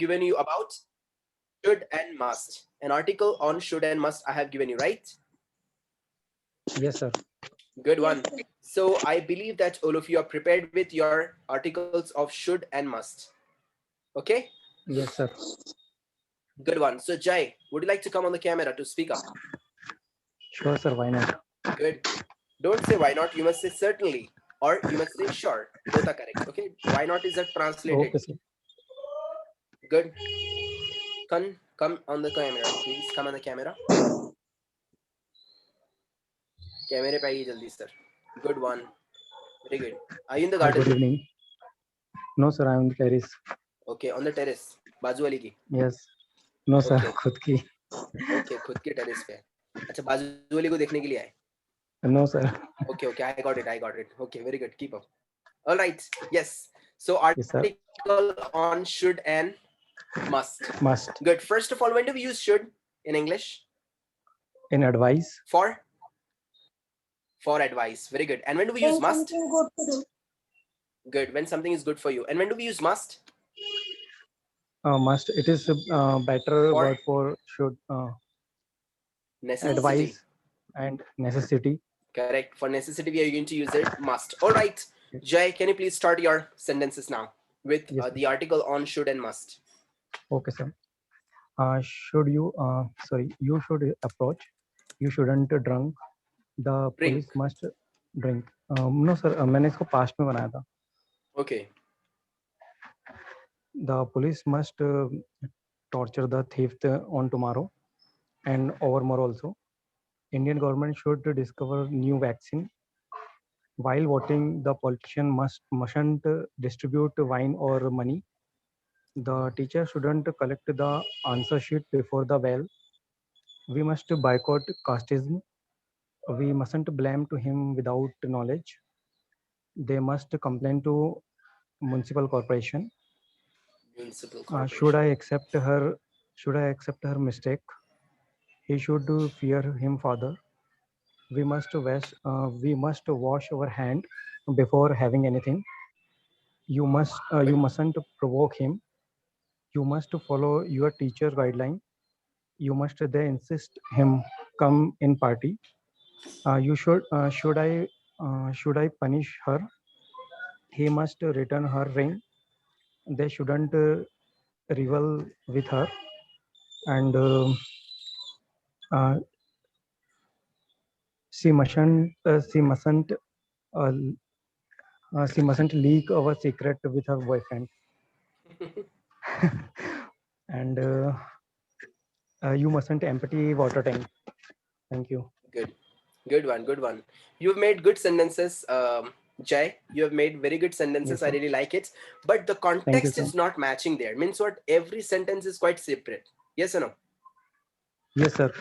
given you about should and must. An article on should and must I have given you, right? Yes, sir. Good one. So I believe that all of you are prepared with your articles of should and must. Okay? Yes, sir. Good one. So Jai, would you like to come on the camera to speak up? Sure, sir. Why not? Good. Don't say why not, you must say certainly. Or you must say sure. Both are correct. Okay? Why not is a translated. Okay, sir. Good. Come on the camera, please. Come on the camera. Camera pe aayiye jaldi, sir. Good one. Very good. Are you in the Hi, garden? good evening. No, sir. I'm on the terrace. Okay, on the terrace. बाजू वाली की. Yes. No, sir. Okay. खुद की. Okay, खुद के terrace पे. अच्छा, बाजू वाली को देखने के लिए आए. No, sir. Okay, okay, I got it. Okay, very good. Keep up. All right. Yes. So Yes, sir. article on should and must. Must. Good. First of all, when do we use should in English? In advice. For advice. Very good. And when do we use must? Something good to do. Good. When something is good for you. And when do we use must? Must. It is better word for should. Necessity. Advice and necessity. Correct. For necessity, we are going to use it must. All right. Jai, can you please start your sentences now with Yes, the article on should and must? Okay, sir. Should you? Sorry. You should approach. You shouldn't drunk. The police Drink. must drink. No, sir. मैंने इसको past में बनाया था. Okay. The police must torture the thief on tomorrow and overmore also. Indian government should discover new vaccine. While voting, the politician mustn't distribute wine or money. The teacher shouldn't collect the answer sheet before the bell. We must boycott casteism. We mustn't blame to him without knowledge. They must complain to municipal corporation. Municipal corporation. Should I accept her mistake? He should fear him father. We must wash our hand before having anything. You mustn't provoke him. You must follow your teacher guideline. You must they insist him come in party. Should I punish her? He must return her ring. They shouldn't revel with her. And she mustn't leak our secret with her boyfriend. And you mustn't empty water tank. Thank you. Good one. You've made good sentences, Jai. You have made very good sentences. Yes, I sir. really like it. But the Thank you, context sir. is not matching there. Means what? Every sentence is quite separate. Yes or no? Yes, sir.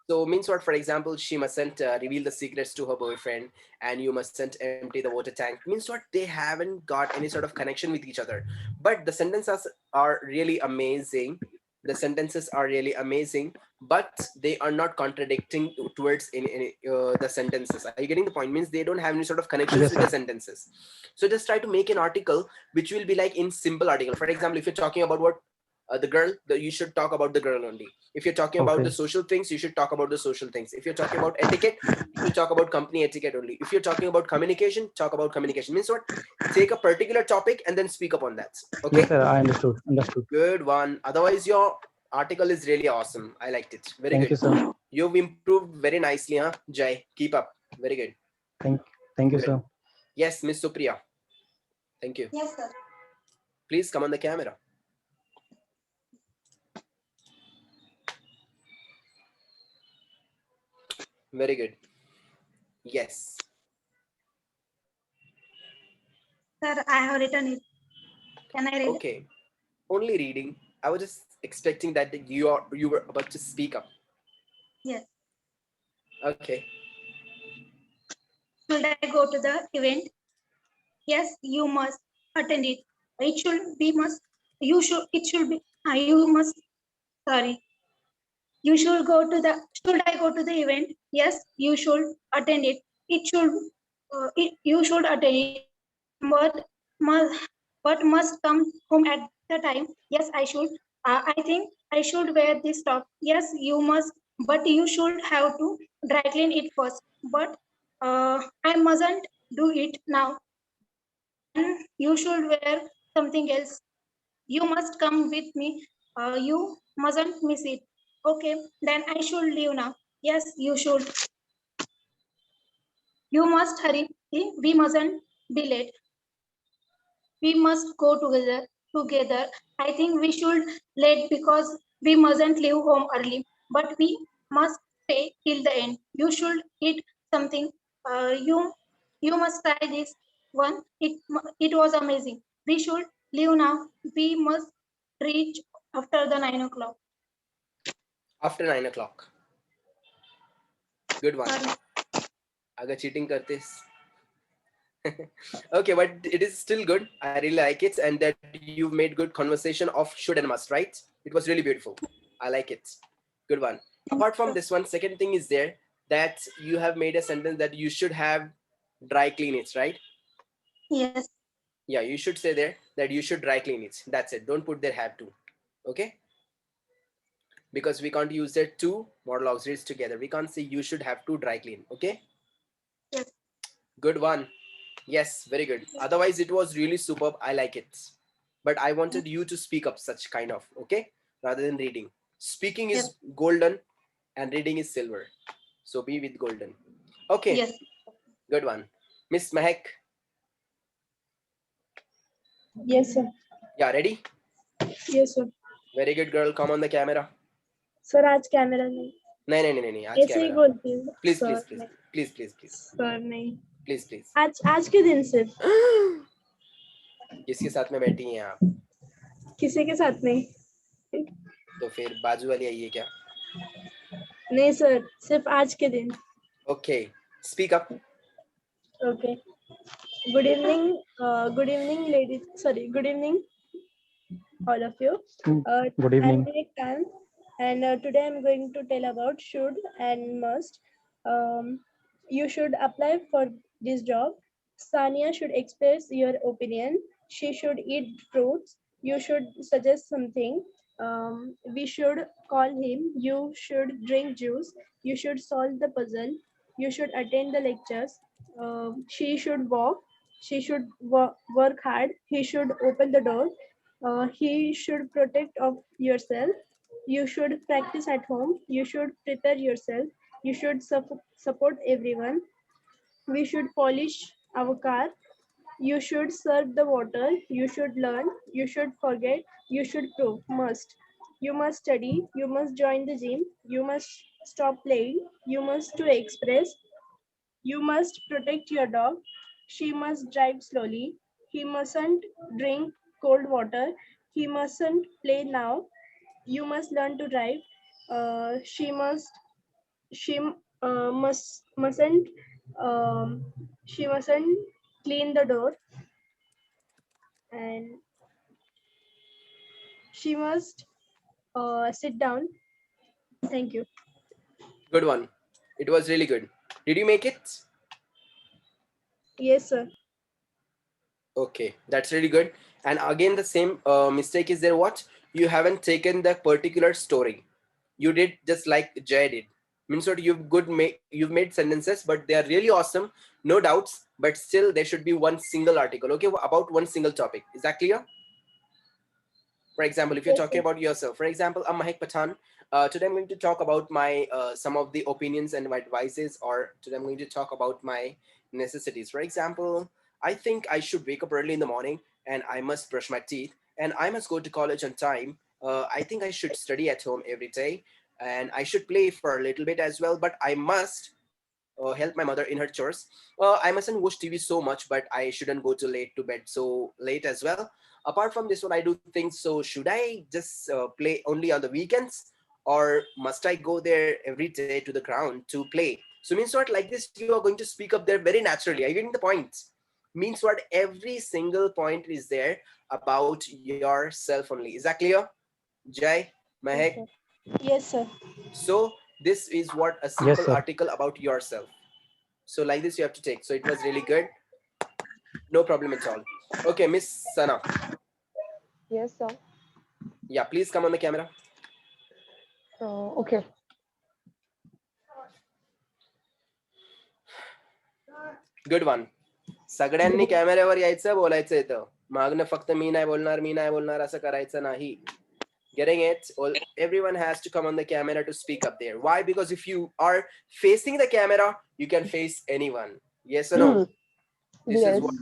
So means what? For example, she mustn't reveal the secrets to her boyfriend, and you mustn't empty the water tank. Means what? They haven't got any sort of connection with each other. But the sentences are really amazing. But they are not contradicting towards any the sentences. Are you getting the point? Means they don't have any sort of connections Yes, with sir. the sentences. So just try to make an article which will be like in simple article. For example, if you're talking about what the girl, you should talk about the girl only. If you're talking about Okay. the social things, you should talk about the social things. If you're talking about etiquette, you should talk about company etiquette only. If you're talking about communication, talk about communication. Means what? Take a particular topic and then speak upon that. Okay. Yes, sir. I understood. Good one. Otherwise, your article is really awesome. I liked it. Very Thank good. you, sir. You've improved very nicely, huh, Jai? Keep up. Very good. Thank you, Good. sir. Yes, Miss Supriya. Thank you. Yes, sir. Please come on the camera. Very good. Yes. Sir, I have written it. Can I read it? Okay. Only reading. I was just expecting that you were about to speak up. Yes. Okay. Should I go to the event? Yes, you must attend it. It should be must. You should. It should be. You must. Sorry. You should go to the. Should I go to the event? Yes, you should attend it. It should. You should attend it. But must come home at the time. Yes, I should. I think I should wear this top. Yes, you must, but you should have to dry clean it first. But I mustn't do it now. Then you should wear something else. You must come with me. You mustn't miss it. Okay, then I should leave now. Yes, you should. You must hurry. We mustn't be late. We must go together. I think we should late because we mustn't leave home early. But we must stay till the end. You should eat something. You must try this one. It was amazing. We should leave now. We must reach after the 9 o'clock. After 9 o'clock. Good one. Agar cheating करते okay, but it is still good. I really like it, and that you've made good conversation of should and must, right? It was really beautiful. I like it. Good one. Apart from this one, second thing is there that you have made a sentence that you should have dry clean it, right? Yes. Yeah, you should say there that you should dry clean it. That's it. Don't put there have to. Okay? Because we can't use their two modal auxiliaries together. We can't say you should have to dry clean. Okay? Yes. Good one. Yes, very good. Otherwise, it was really superb. I like it. But I wanted you to speak up such kind of, okay? Rather than reading. Speaking is golden and reading is silver. So be with golden. Okay. Yes. Good one. Miss Mahek. Yes, sir. Yeah, ready? Yes, sir. Very good girl. Come on the camera. Sir आज camera नहीं नहीं आज ऐसे ही camera. बोलती हूँ Please, sir please. Sir नहीं Please. आज के दिन सिर्फ किसके साथ में बैठी हैं आप? किसी के साथ नहीं तो फिर बाजू वाली आई है क्या? नहीं सर सिर्फ आज के दिन. Okay. Speak up. Okay. Good evening ladies. All of you. Good evening. I'm Vivekan, and today I'm going to tell about should and must. You should apply for this job. Sania should express your opinion. She should eat fruits. You should suggest something. We should call him. You should drink juice. You should solve the puzzle. You should attend the lectures. She should walk. She should work hard. He should open the door. He should protect of yourself. You should practice at home. You should prepare yourself. You should support everyone. We should polish our car. You should serve the water. You should learn. You should forget. You should prove. Must. You must study. You must join the gym. You must stop playing. You must to express. You must protect your dog. She must drive slowly. He mustn't drink cold water. He mustn't play now. You must learn to drive. She mustn't she mustn't clean the door, and she must sit down. Thank you. Good one. It was really good. Did you make it? Yes, sir. Okay, that's really good. And again, the same mistake is there. What? You haven't taken the particular story. You did just like Jay did. Means what? You've made sentences, but they are really awesome, no doubts. But still, there should be one single article. Okay, about one single topic. Is that clear? For example, if you're Yes, talking sir. about yourself, for example, I'm Mahek Pathan. Today I'm going to talk about my some of the opinions and my advices, or today I'm going to talk about my necessities. For example, I think I should wake up early in the morning and I must brush my teeth and I must go to college on time. I think I should study at home every day and I should play for a little bit as well, but I must help my mother in her chores. I mustn't watch TV so much, but I shouldn't go to bed so late as well. Apart from this one, I do think so. Should I just play only on the weekends, or must I go there every day to the ground to play? So means what? Like this, you are going to speak up there very naturally. Are you getting the point? Means what? Every single point is there about yourself only. Is that clear, Jai, Mahek? Yes, sir. So this is what a Yes, simple sir. article about yourself. So like this you have to take. So it was really good. No problem at all. Okay, Miss Sana. Yes, sir. Yeah, please come on the camera. Okay. Good one. सगळ्यांनी कॅमेऱ्यावर यायचं, बोलायचं इथं. मागणं फक्त मी नाही बोलणार असं करायचं नाही. Getting it? Everyone has to come on the camera to speak up there. Why? Because if you are facing the camera, you can face anyone. Yes or no? This Yes. is what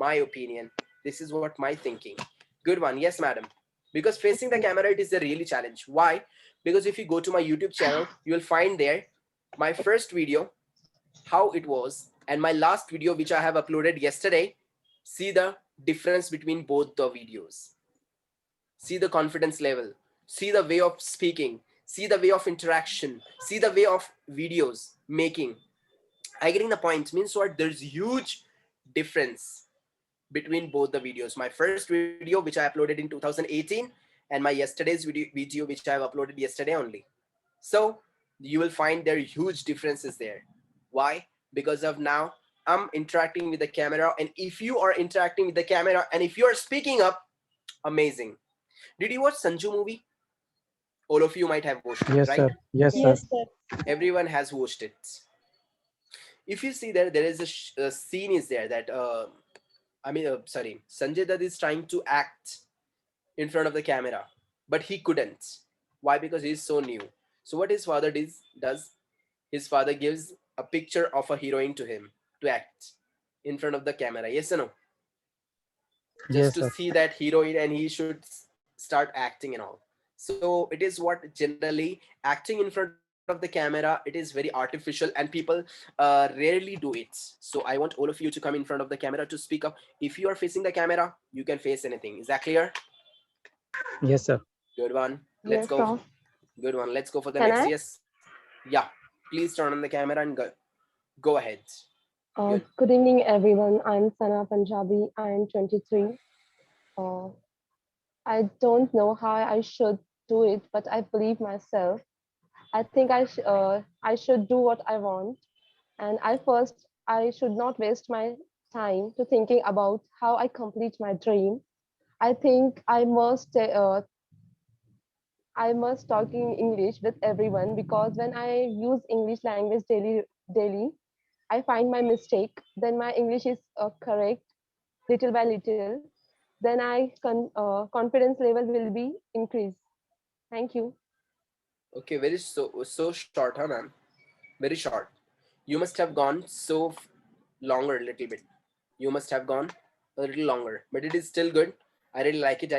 my opinion. This is what my thinking. Good one. Yes, madam. Because facing the camera, it is a really challenge. Why? Because if you go to my YouTube channel, you will find there my first video, how it was, and my last video, which I have uploaded yesterday. See the difference between both the videos. See the confidence level. See the way of speaking. See the way of interaction. See the way of videos making. I getting the point. Means what? There's huge difference between both the videos. My first video, which I uploaded in 2018, and my yesterday's video which I have uploaded yesterday only. So you will find there are huge differences there. Why? Because of now I'm interacting with the camera, and if you are interacting with the camera and if you are speaking up, amazing. Did you watch Sanju movie? All of you might have watched it, Yes, right? sir. Yes, sir. Yes, sir. Everyone has watched it. If you see there is a scene is there that sorry, Sanjay Dutt is trying to act in front of the camera, but he couldn't. Why? Because he's so new. So what his father does, his father gives a picture of a heroine to him to act in front of the camera. Yes or no? Just Yes, to sir. see that heroine, and he should start acting and all. So it is what generally acting in front of the camera, it is very artificial, and people rarely do it. So I want all of you to come in front of the camera to speak up. If you are facing the camera, you can face anything. Is that clear? Yes, sir. Good one. Let's Yes, go. sir. Good one. Let's go for the Can next. I? Yes. Yeah. Please turn on the camera and go ahead. Good. Good evening, everyone. I'm Sana Punjabi. I'm 23. Uh, I don't know how I should do it, but I believe myself. I think I should do what I want, and I should not waste my time to thinking about how I complete my dream. I think I must talk in English with everyone because when I use English language daily, I find my mistake. Then my English is correct little by little. Then confidence level will be increased. Thank you. Okay. Very so short, huh, ma'am? Very short. You must have gone so longer a little bit. You must have gone a little longer, but it is still good. I really like it.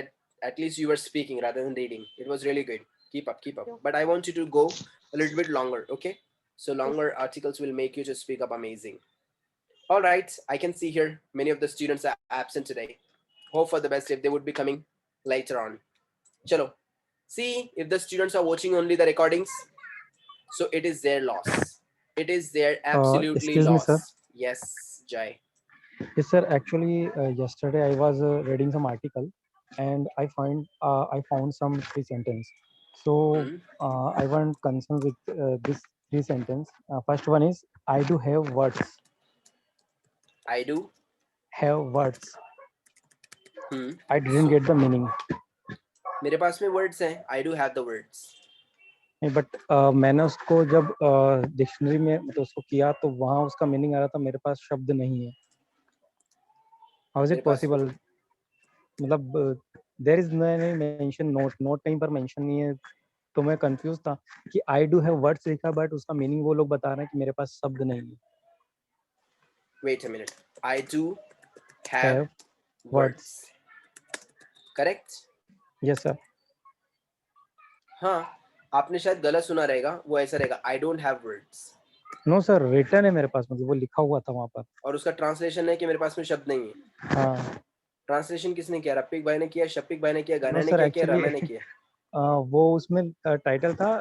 At least you were speaking rather than reading. It was really good. Keep up, keep up. Yeah. But I want you to go a little bit longer, okay? So Yes. longer articles will make you to speak up amazing. All right, I can see here many of the students are absent today. Hope for the best if they would be coming later on. Chalo. See, if the students are watching only the recordings, so it is their loss. It is their absolutely Excuse me, sir. loss. Yes, Jai. Yes, sir. Actually, yesterday I was reading some article, and I found some three sentence. So Hmm. I want concern with this three sentence. First one is I do have words. I do. Have words. Hmm. I didn't So, get the meaning. मेरे पास में words हैं. I do have the words. But मैंने उसको जब dictionary में मतलब उसको किया तो वहाँ उसका मीनिंग आ रहा था मेरे पास शब्द नहीं है. हाउ इज मेरे इट पास पॉसिबल? मतलब देयर इज नहीं मेंशन नोट कहीं पर मेंशन नहीं है. तो मैं कंफ्यूज था कि आई डू हैव वर्ड्स लिखा बट उसका मीनिंग वो लोग बता रहे हैं कि मेरे पास शब्द नहीं है. Wait a minute. I do have Have words. Correct? Yes sir. हाँ, आपने शायद गलत सुना रहेगा. वो ऐसा रहेगा. I don't have words. No sir, written है मेरे पास, मतलब वो लिखा हुआ था वहाँ पर. और उसका ट्रांसलेशन है कि मेरे पास में शब्द नहीं है. हाँ. ट्रांसलेशन किसने किया? रफीक भाई ने किया, शफीक भाई ने किया, गाना नो ने सर, किया, रमा ने एक्चुअली किया. वो उसमें टाइटल था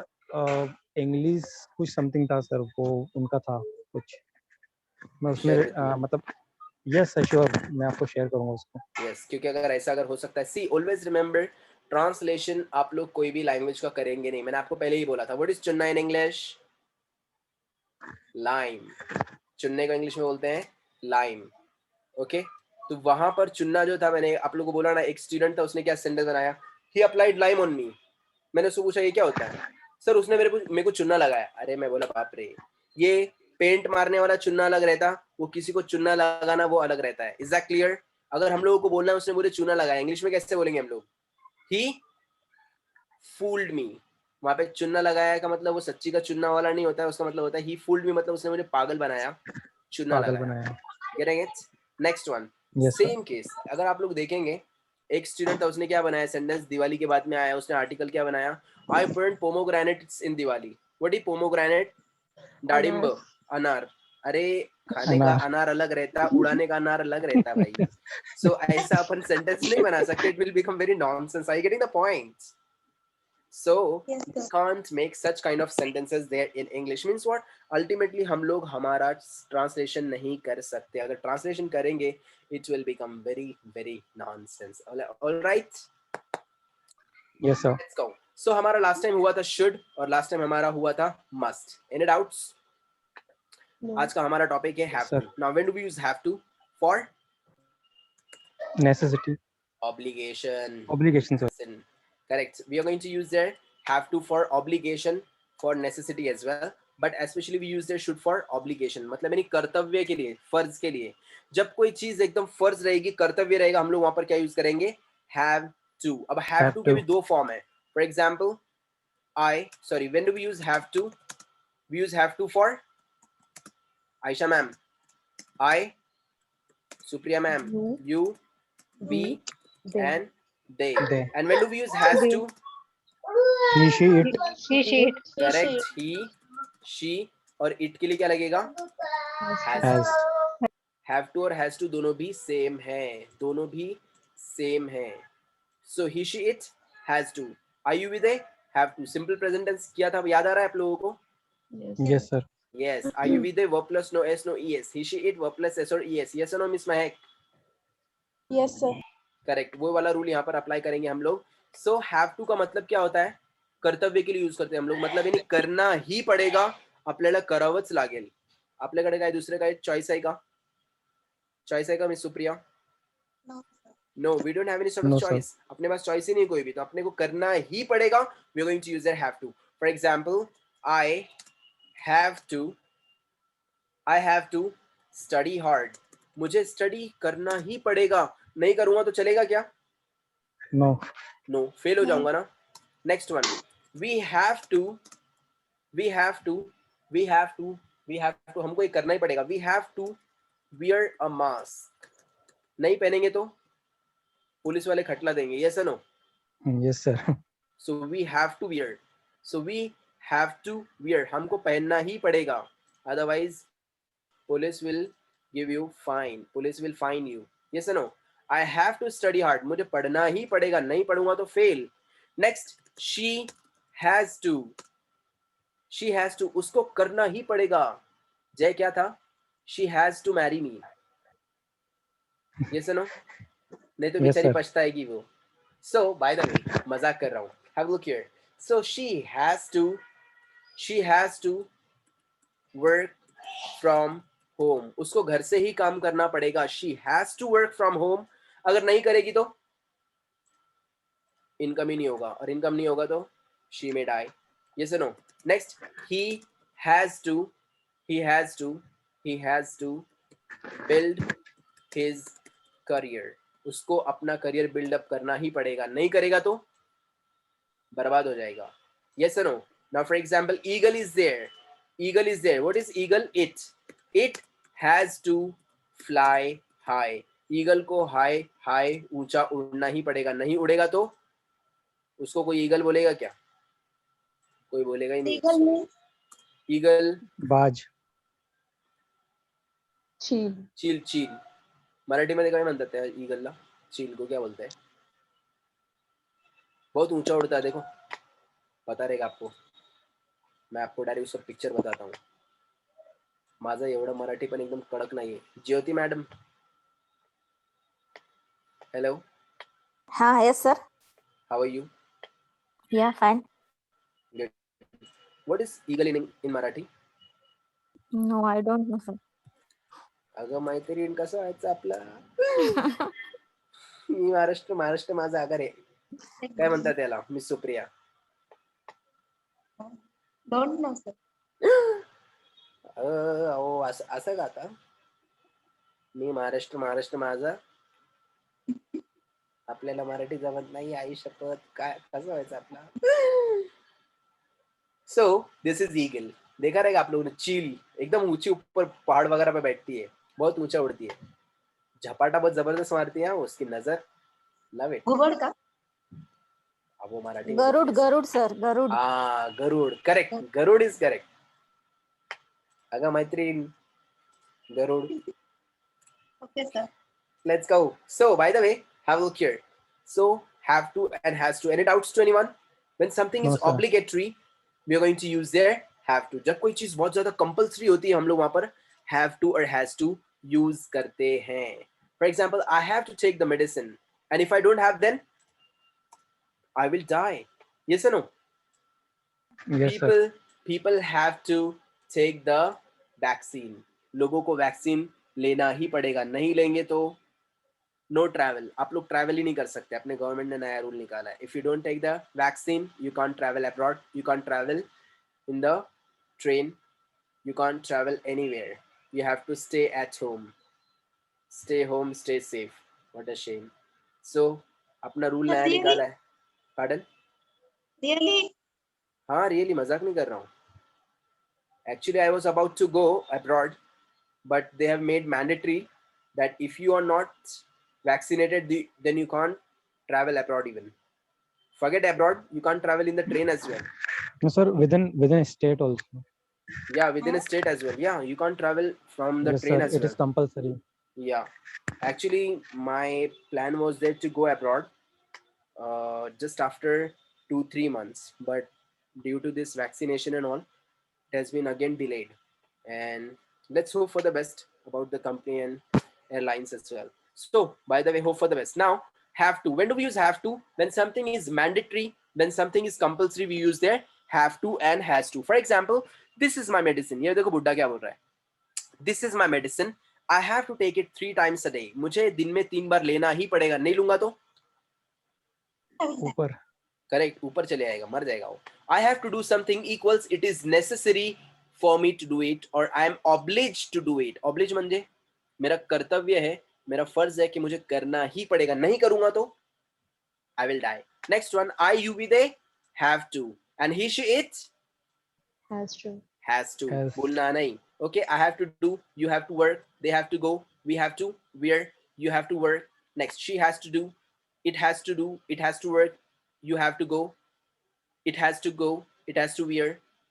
इंग्लिश कुछ समथिंग था सर, वो उनका था कुछ. मैं उसमें Share with me. मतलब यस सर श्योर, मैं आपको शेयर करूंगा उसको. Yes, क्योंकि अगर ऐसा अगर हो सकता है. See, always remember, ट्रांसलेशन आप लोग कोई भी लैंग्वेज का करेंगे नहीं. मैंने आपको पहले ही बोला था. What is चुनना in English? Lime. चुनने को इंग्लिश में बोलते हैं लाइम. ओके, तो वहां पर चुनना जो था, मैंने आप लोगों को बोला ना, एक स्टूडेंट था, उसने क्या सेंटेंस बनाया, ही अप्लाइड लाइम ऑन मी. मैंने उसको पूछा ये क्या होता है. सर उसने मेरे को चुन्ना लगाया. अरे मैं बोला बाप रे, ये पेंट मारने वाला चुन्ना अलग रहता, वो किसी को चुन्ना लगाना वो अलग रहता है. Is that clear? अगर हम लोगों को बोलना है उसने मुझे चुना लगाया, इंग्लिश में कैसे बोलेंगे हम लोग? ही फूल्ड मी. वहां पे चुन्ना लगाया का मतलब वो सच्ची का चुन्ना वाला नहीं होता है, उसका मतलब होता है ही फूल्ड मी, मतलब उसने मुझे पागल बनाया, चुन्ना पागल लगाया. बनाया. Getting it? Next one, Yes, sir. Same case. अगर आप लोग देखेंगे, एक स्टूडेंट था, उसने क्या बनाया सेंटेंस, दिवाली के बाद में आया, उसने आर्टिकल क्या बनाया, I burn pomegranates in Diwali. What is pomegranate? डाडिम्ब, अनार. अरे खाने का अनार. अनार अलग रहता है, उड़ाने का अनार अलग रहता है भाई. सो ऐसा अपन सेंटेंस नहीं बना सकते, it will become very nonsense. I getting the point? So Yes, you sir. can't make such kind of sentences there in English. Means what? Ultimately हम लोग हमारा translation नहीं कर सकते. अगर translation करेंगे, it will become very very nonsense. All right, Yes, sir. let's go. So हमारा last time हुआ था should और last time हमारा हुआ था must. Any doubts? No. आज का हमारा topic है have Sir. to. Now when do we use have to? For Necessity. obligation. Obligation, sir. Listen, correct. We are going to use their have to for obligation, for necessity as well, but especially we use their should for obligation. मतलब यानी कर्तव्य के लिए, फर्ज के लिए. जब कोई चीज एकदम फर्ज रहेगी, कर्तव्य रहेगा, हम लोग वहां पर क्या यूज करेंगे? have to. अब have Have to के to. भी दो फॉर्म है. For example, when do we use have to? We use have to for Aisha ma'am, I, Supriya ma'am, You, you, we, they. and they. They. And when do we use has They. to? He, she, it. It. Correct. He, she और it के लिए क्या लगेगा? Has. Has. Have to और has to दोनों भी same है, दोनों भी सेम है. So he, she, it, has to. Are you with? Have to simple present tense किया था, याद आ रहा है आप लोगों को? Yes. Yes, sir. Yes. Are you with? Verb plus no S no ES. He, she, it, verb plus S और ES. Yes और no miss Mahak? Yes, sir. Correct. वो वाला रूल यहाँ पर अप्लाई करेंगे हम लोग. सो हैव टू का मतलब क्या होता है? कर्तव्य के लिए यूज करते हैं हम लोग. मतलब यानी करना ही पडेगा, आपल्याला करावंच लागेल. आपल्याकडे काय दुसरे काय चॉईस आहे का? चॉईस है का miss Supriya? No. No, we don't have any sort of No, sir. Choice. अपने पास चॉइस ही नहीं कोई भी, तो अपने को करना ही पड़ेगा. We are going to use there have to. For example, I have to study hard. मुझे स्टडी करना ही पड़ेगा, नहीं करूंगा तो चलेगा क्या? No. नो, फेल हो No. जाऊंगा ना. Next one, we have to, हमको ये करना ही पड़ेगा. We have to wear a mask. नहीं पहनेंगे तो पुलिस वाले खटला देंगे. यस और no? Yes, sir. So we have to wear. So we have to wear. हमको पहनना ही पड़ेगा. Otherwise, police will give you fine. Police will fine you. Yes or no? I have to study hard. मुझे पढ़ना ही पड़ेगा. नहीं पढ़ूंगा तो fail. Next, she has to. She has to. उसको करना ही पड़ेगा. जय क्या था? She has to marry me. Yes or no? नहीं तो Yes, बेचारी sir. पछताएगी वो. So, by the way, मजाक कर रहा हूँ. Have a look here. So she has to work from home. उसको घर से ही काम करना पड़ेगा. She has to work from home. अगर नहीं करेगी तो इनकम ही नहीं होगा, और इनकम नहीं होगा तो she may die. Yes or no? Next, he has to build his career. उसको अपना करियर बिल्डअप करना ही पड़ेगा. नहीं करेगा तो बर्बाद हो जाएगा. Yes or no? Now for example, eagle is there. What is eagle? It has to fly high. Eagle को हाई ऊंचा उड़ना ही पड़ेगा. नहीं उड़ेगा तो उसको कोई ईगल बोलेगा क्या? कोई बोलेगा ही नहीं. Seagull means eagle, Baj. Chill. चील. मराठीमध्ये काय म्हणतात त्या ईगलला? चील को क्या बोलते हैं? बहुत ऊंचा उड़ता है. देखो, पता रहेगा आपको. मैं आपको डायरेक्ट उसका पिक्चर बताता हूँ. माझं एवढं मराठी पण एकदम कडक नाहीये. Jyoti madam, hello, Yes, sir. How are you? Yeah, fine. Good. What is eagle in Marathi? No, I don't know, sir. अगं मैत्रीण, कसं व्हायचं आपलं? मी महाराष्ट्र माझा आगर आहे. काय म्हणतात त्याला miss Supriya? Don't know, sir. अहो असं असं का आता? मी महाराष्ट्र माझा, आपल्याला मराठी जमत नाही, आई शपथ. काय कसं व्हायचं आपला? So this is eagle. देखा रहेगा आप लोगों ने, चील एकदम ऊंची ऊपर पहाड़ वगैरह पे बैठती है, बहुत ऊंचा उड़ती है, झपाटा बहुत जबरदस्त मारती है, उसकी नजर, लव इट. घुबड का? अब वो मराठी में गरुड बोलते हैं. गरुड सर गरुड. हाँ Garud, correct. Garud is correct. अगं मैत्रीण, Garuda. Okay, sir. Let's go. So, by the way, have a look here. So, have to and has to. Any doubts to anyone? When something No, is sir. obligatory, we are going to use there have to. जब कोई चीज बहुत ज्यादा compulsory होती है, हम लोग वहां पर have to और has to use करते हैं. For example, I have to take the medicine, and if I don't have, then I will die. Yes or no? Yes, sir. People have to take the vaccine. लोगों को vaccine लेना ही पड़ेगा, नहीं लेंगे तो no travel. आप लोग travel ही नहीं कर सकते. अपने गवर्नमेंट ने नया रूल निकाला है. If you don't take the vaccine, you can't travel abroad, you can't travel in the train, you can't travel anywhere. You have to stay at home. Stay home, stay safe. What a shame. So अपना rule नया Really? निकाला है. Pardon? Really? हाँ really, मजाक नहीं कर रहा हूँ. Actually, I was about to go abroad, but they have made mandatory that if you are not vaccinated, then you can't travel abroad even. Forget abroad, you can't travel in the train as well. No, sir. Within a state also. Yeah, within a state as well. Yeah, you can't travel from the Yes, train sir. as It well. is compulsory. Yeah, actually, my plan was there to go abroad just after 2-3 months, but due to this vaccination and all, it has been again delayed. And let's hope for the best about the company and airlines as well. So, by the way, hope for the best. Now, have to. When do we use have to? When something is mandatory, when something is compulsory, we use there have to and has to. For example, this is my medicine. ये देखो बुड्ढा क्या बोल रहा है. This is my medicine. I have to take it 3 times a day. मुझे दिन में 3 बार लेना ही पड़ेगा. नहीं लूंगा तो ऊपर. करेक्ट, ऊपर चले आएगा, मर जाएगा वो. I have to do something equals it is necessary for me to do it, और I am oblige to do it. Oblige म्हणजे मेरा कर्तव्य है, मेरा फर्ज है कि मुझे करना ही पड़ेगा. नहीं करूंगा तो I will die. Next one, I you we they have to, and he she it Has to. has to. Has. बोलना नहीं. Okay, I have to do, you have to work, they have to go, we have to wear, you have to work. Next, she has to do, it has to do, it has to work, you have to go, it has to go, it has to wear,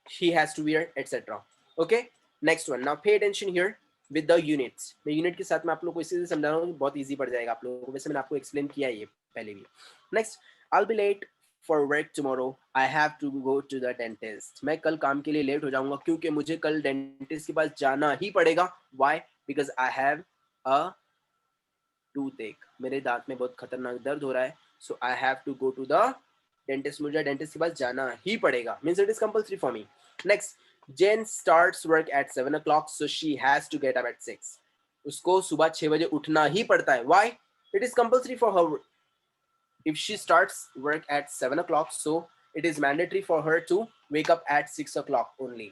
she has to wear, etc. Okay, next one. Now pay attention here with the units. मैं unit के साथ में आप लोग को इसी से समझा रहा हूँ, बहुत इजी पड़ जाएगा आप लोगों को. वैसे मैंने आपको एक्सप्लेन किया है ये पहले भी. Next, I'll be late for work tomorrow. I have to go to the dentist. मैं कल काम के लिए लेट हो जाऊंगा क्योंकि मुझे कल डेंटिस्ट के पास जाना ही पड़ेगा. Why? Because I have a toothache. मेरे दांत में बहुत खतरनाक दर्द हो रहा है. So I have to go to the dentist. मुझे डेंटिस्ट के पास जाना ही पड़ेगा. Means it is compulsory for me. Next, Jen starts work at 7 o'clock, so she has to get up at 6. उसको सुबह 6 बजे उठना ही पड़ता है. Why? It is compulsory for her. If she starts work at 7 o'clock, so it is mandatory for her to wake up at 6 o'clock only.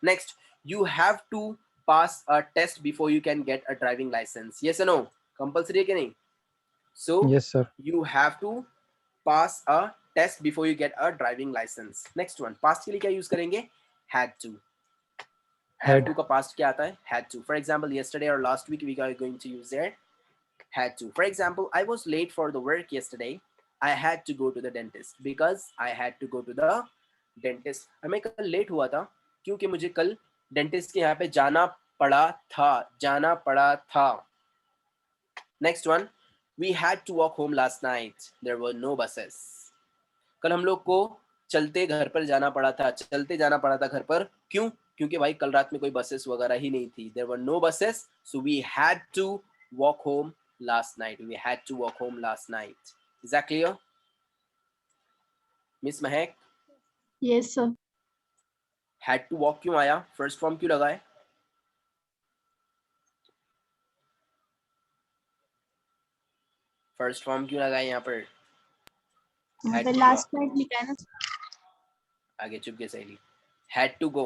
Next, you have to pass a test before you can get a driving license. Yes or no? Compulsory है कि नहीं? So Yes, sir. you have to pass a test before you get a driving license. Next one, past के लिए क्या use करेंगे? Had to. Have Had. to का past क्या आता है? Had to. For example, yesterday or last week we are going to use there had to. For example, I was late for the work yesterday. I had to go to the dentist because I had to go to the dentist. मैं कल late हुआ था क्योंकि मुझे कल dentist के यहाँ पे जाना पड़ा था. Next one, we had to walk home last night. There were no buses. कल हम लोग को चलते घर पर जाना पड़ा था. चलते जाना पड़ा था घर पर. क्यों? क्योंकि भाई कल रात में कोई बसेस वगैरह ही नहीं थी. There were no buses, so we had to walk home last night. We had to walk home last night. Is that clear? Miss Mahek, Yes, sir. had to walk क्यों आया? First form क्यों लगाए? First form क्यों लगाए यहाँ पर? Had the to last go. night लिखा है ना आगे चुप गए सहेली. Had to go.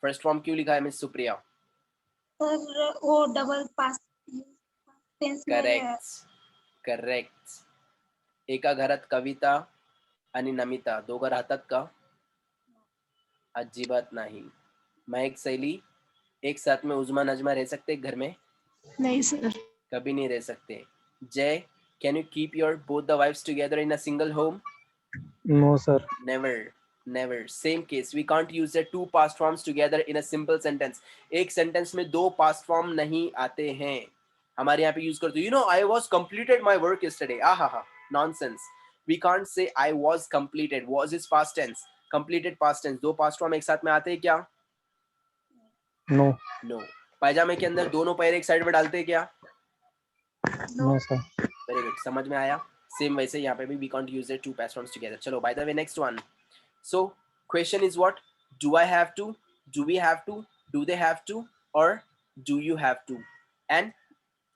First form क्यों लिखा है मिस सुप्रिया? सर वो डबल पास टेंस में करेक्ट. करेक्ट. एका घरात कविता आणि नमिता दोघं राहतात का? अजिबात नाही. महक सहेली एक साथ में उजमा नजमा रह सकते हैं घर में? नहीं सर कभी नहीं रह सकते. जय, can you keep your both the wives together in a single home? No, sir. Never. Never. Same case. We can't use the two past forms together in a simple sentence. एक sentence में दो past form नहीं आते हैं. हमारे यहाँ पे use करते हो, you know, I was completed my work yesterday. Ah. Nonsense. We can't say I was completed. Was is past tense. Completed past tense. दो past form एक साथ में आते हैं क्या? No. No. पायजामे के अंदर दोनों पैर एक साइड में डालते हैं क्या? No, sir. Very good. समझ में आया? सेम वैसे यहाँ पे भी we can't use the two past forms together. चलो, by the way, next one. So question is what? Do I have to? Do we have to? Do they have to? Or do you have to? And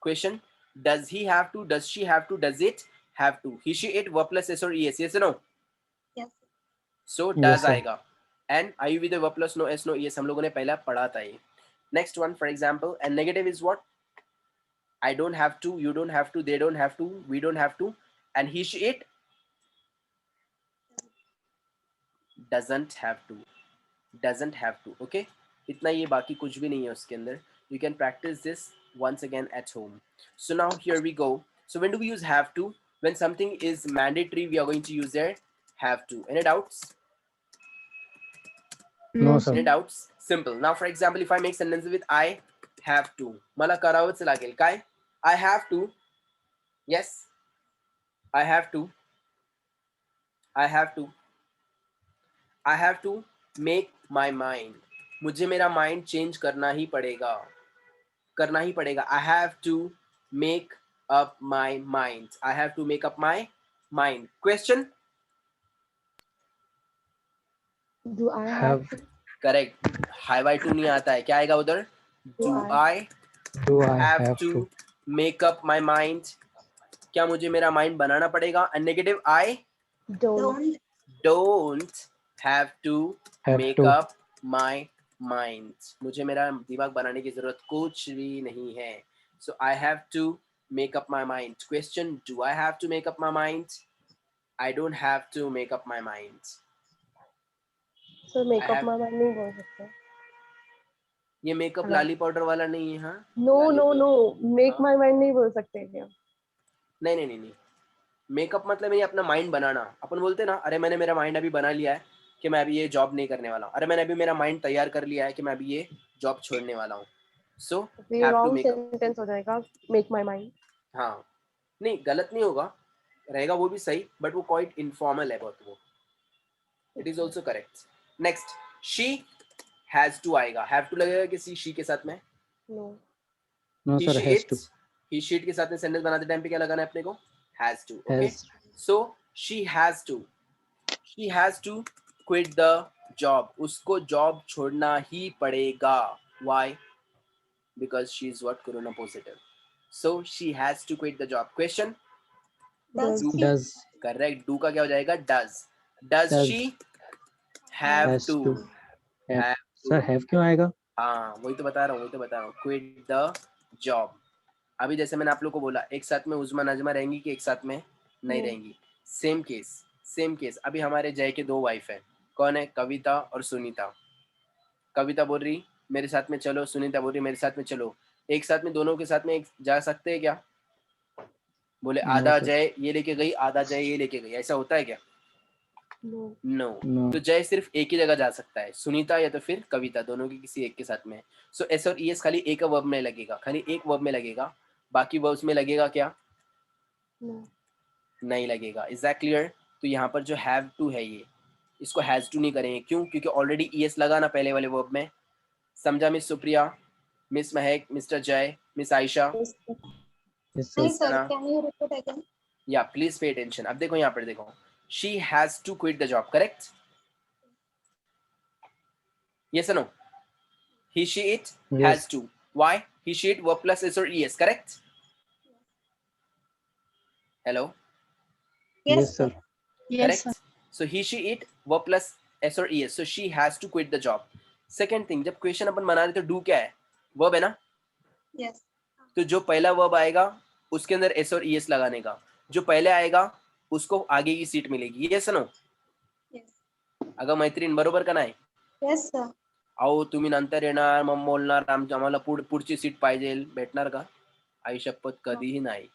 question, does he have to? Does she have to? Does it have to? He, she, it, verb plus s or es. Yes or no? yes So Yes, does sir. आएगा. And are you with the verb plus no s no es? हम लोगों ने पहला पढ़ा था ये. Next one, for example, and negative is what? I don't have to, you don't have to, they don't have to, we don't have to, and he, she, it doesn't have to. Doesn't have to. Okay, इतना ये बाकी कुछ भी नहीं है उसके अंदर. You can practice this once again at home. So now here we go. So when do we use have to? When something is mandatory, we are going to use their have to. Any doubts? No, sir. Any doubts? Simple. Now for example, if I make sentences with I have to, मला करावंच लागेल. काय? I have to. Yes. I have to. I have to. I have to make my mind. मुझे मेरा mind change करना ही पड़ेगा. करना ही पड़ेगा. I have to make up my mind. I have to make up my mind. Question? Do I Have. have to? Correct. Have I to नहीं आता है. क्या आएगा उधर? Do I Do I have have to to? make up my mind? क्या मुझे मेरा mind बनाना पड़ेगा? And negative, I Don't. don't have to Have make to. up my mind. मुझे मेरा दिमाग बनाने की जरूरत कुछ भी नहीं है. So I have to make up my mind. Question, do I have to make up my mind? I don't have to make up my mind. So make I up have- my mind नहीं बोल सकते. ये makeup Hello. लाली powder वाला नहीं है. हाँ, No, लाली no, powder- no. Make हाँ? my mind नहीं बोल सकते क्या? नहीं. मेकअप मतलब ये अपना माइंड बनाना. अपन बोलते ना, अरे मैंने मेरा माइंड अभी बना लिया है कि मैं अभी ये जॉब नहीं करने वाला हूँ. अरे मैंने अभी मेरा माइंड तैयार कर लिया है कि मैं अभी ये जॉब छोड़ने वाला हूँ. सो ये have to wrong make up. sentence हो जाएगा. Make my mind. हाँ, नहीं गलत नहीं होगा, रहेगा वो भी सही, बट वो क्वाइट इनफॉर्मल है बहुत. वो it is also correct. Next, she has to आएगा. हैव टू लगेगा किसी शी के साथ में? No. No, He, sir. she, Has it. to. He, she, it के साथ में सेंटेंस बनाते टाइम पे क्या लगाना है अपने को? Has to. Okay, Has. So she has to. She has to quit the job. उसको जॉब छोड़ना ही पड़ेगा. Why? Because she is what? Corona positive. So she has to quit the job. Question? does Do. she Does. Correct. Do का क्या हो जाएगा? Does. Does Does. she have Has to? to. Have. Have to. Sir, have क्यों आएगा? हाँ, वही तो बता रहा हूँ. Quit the job. अभी जैसे मैंने आप लोग को बोला, एक साथ में उज़मा नजमा रहेंगी कि एक साथ में नहीं No. रहेंगी. Same case. अभी हमारे जय के दो वाइफ है. कौन है? कविता और सुनीता. कविता बोल रही मेरे साथ में चलो, सुनीता बोल रही मेरे साथ में चलो. एक साथ में दोनों के साथ में जा सकते हैं क्या? बोले No, आधा sir. जय ये लेके गई, आधा जय ये लेके गई. ऐसा होता है क्या? No. नो. No. तो जय सिर्फ एक ही जगह जा सकता है, सुनीता या तो फिर कविता, दोनों की किसी एक के साथ में. सो एस और ई एस खाली एक वर्ब में लगेगा, खाली एक वर्ब में लगेगा. बाकी वर्ब्स में लगेगा क्या? No. नहीं लगेगा. Is that clear? तो यहाँ पर जो हैव टू है ये, इसको हैज टू नहीं करेंगे. क्यों? क्योंकि ऑलरेडी ई एस लगा ना पहले वाले वर्ब में. समझा miss Supriya, miss Mahak, mister Jay, miss Ayesha? Yes, sir. Yes, sir. नहीं sir Sana? can you repeat again या प्लीज पे अटेंशन. अब देखो यहाँ पर देखो, she has to quit the job. Correct? Yes no? He, she, it Yes. Has to. Why? He, she, it verb plus S और E S. Correct? Hello? yes Yes, sir. Yes, sir. correct? So he she it verb plus s or es, so she has to quit the job. Second thing, जब question अपन बना रहे तो do क्या है, verb है ना, Yes. तो जो पहला वर्ब आएगा उसके अंदर एस और es लगाने का, जो पहले आएगा उसको आगे की सीट मिलेगी, yes नो? Yes. अगं मैत्रीण बरोबर का नाही? Yes, sir. अहो तुम्ही नंतर येणार मग बोलणार आम्हाला पुढची सीट पाहिजे, भेटणार का? आई शपथ कधीही नाही.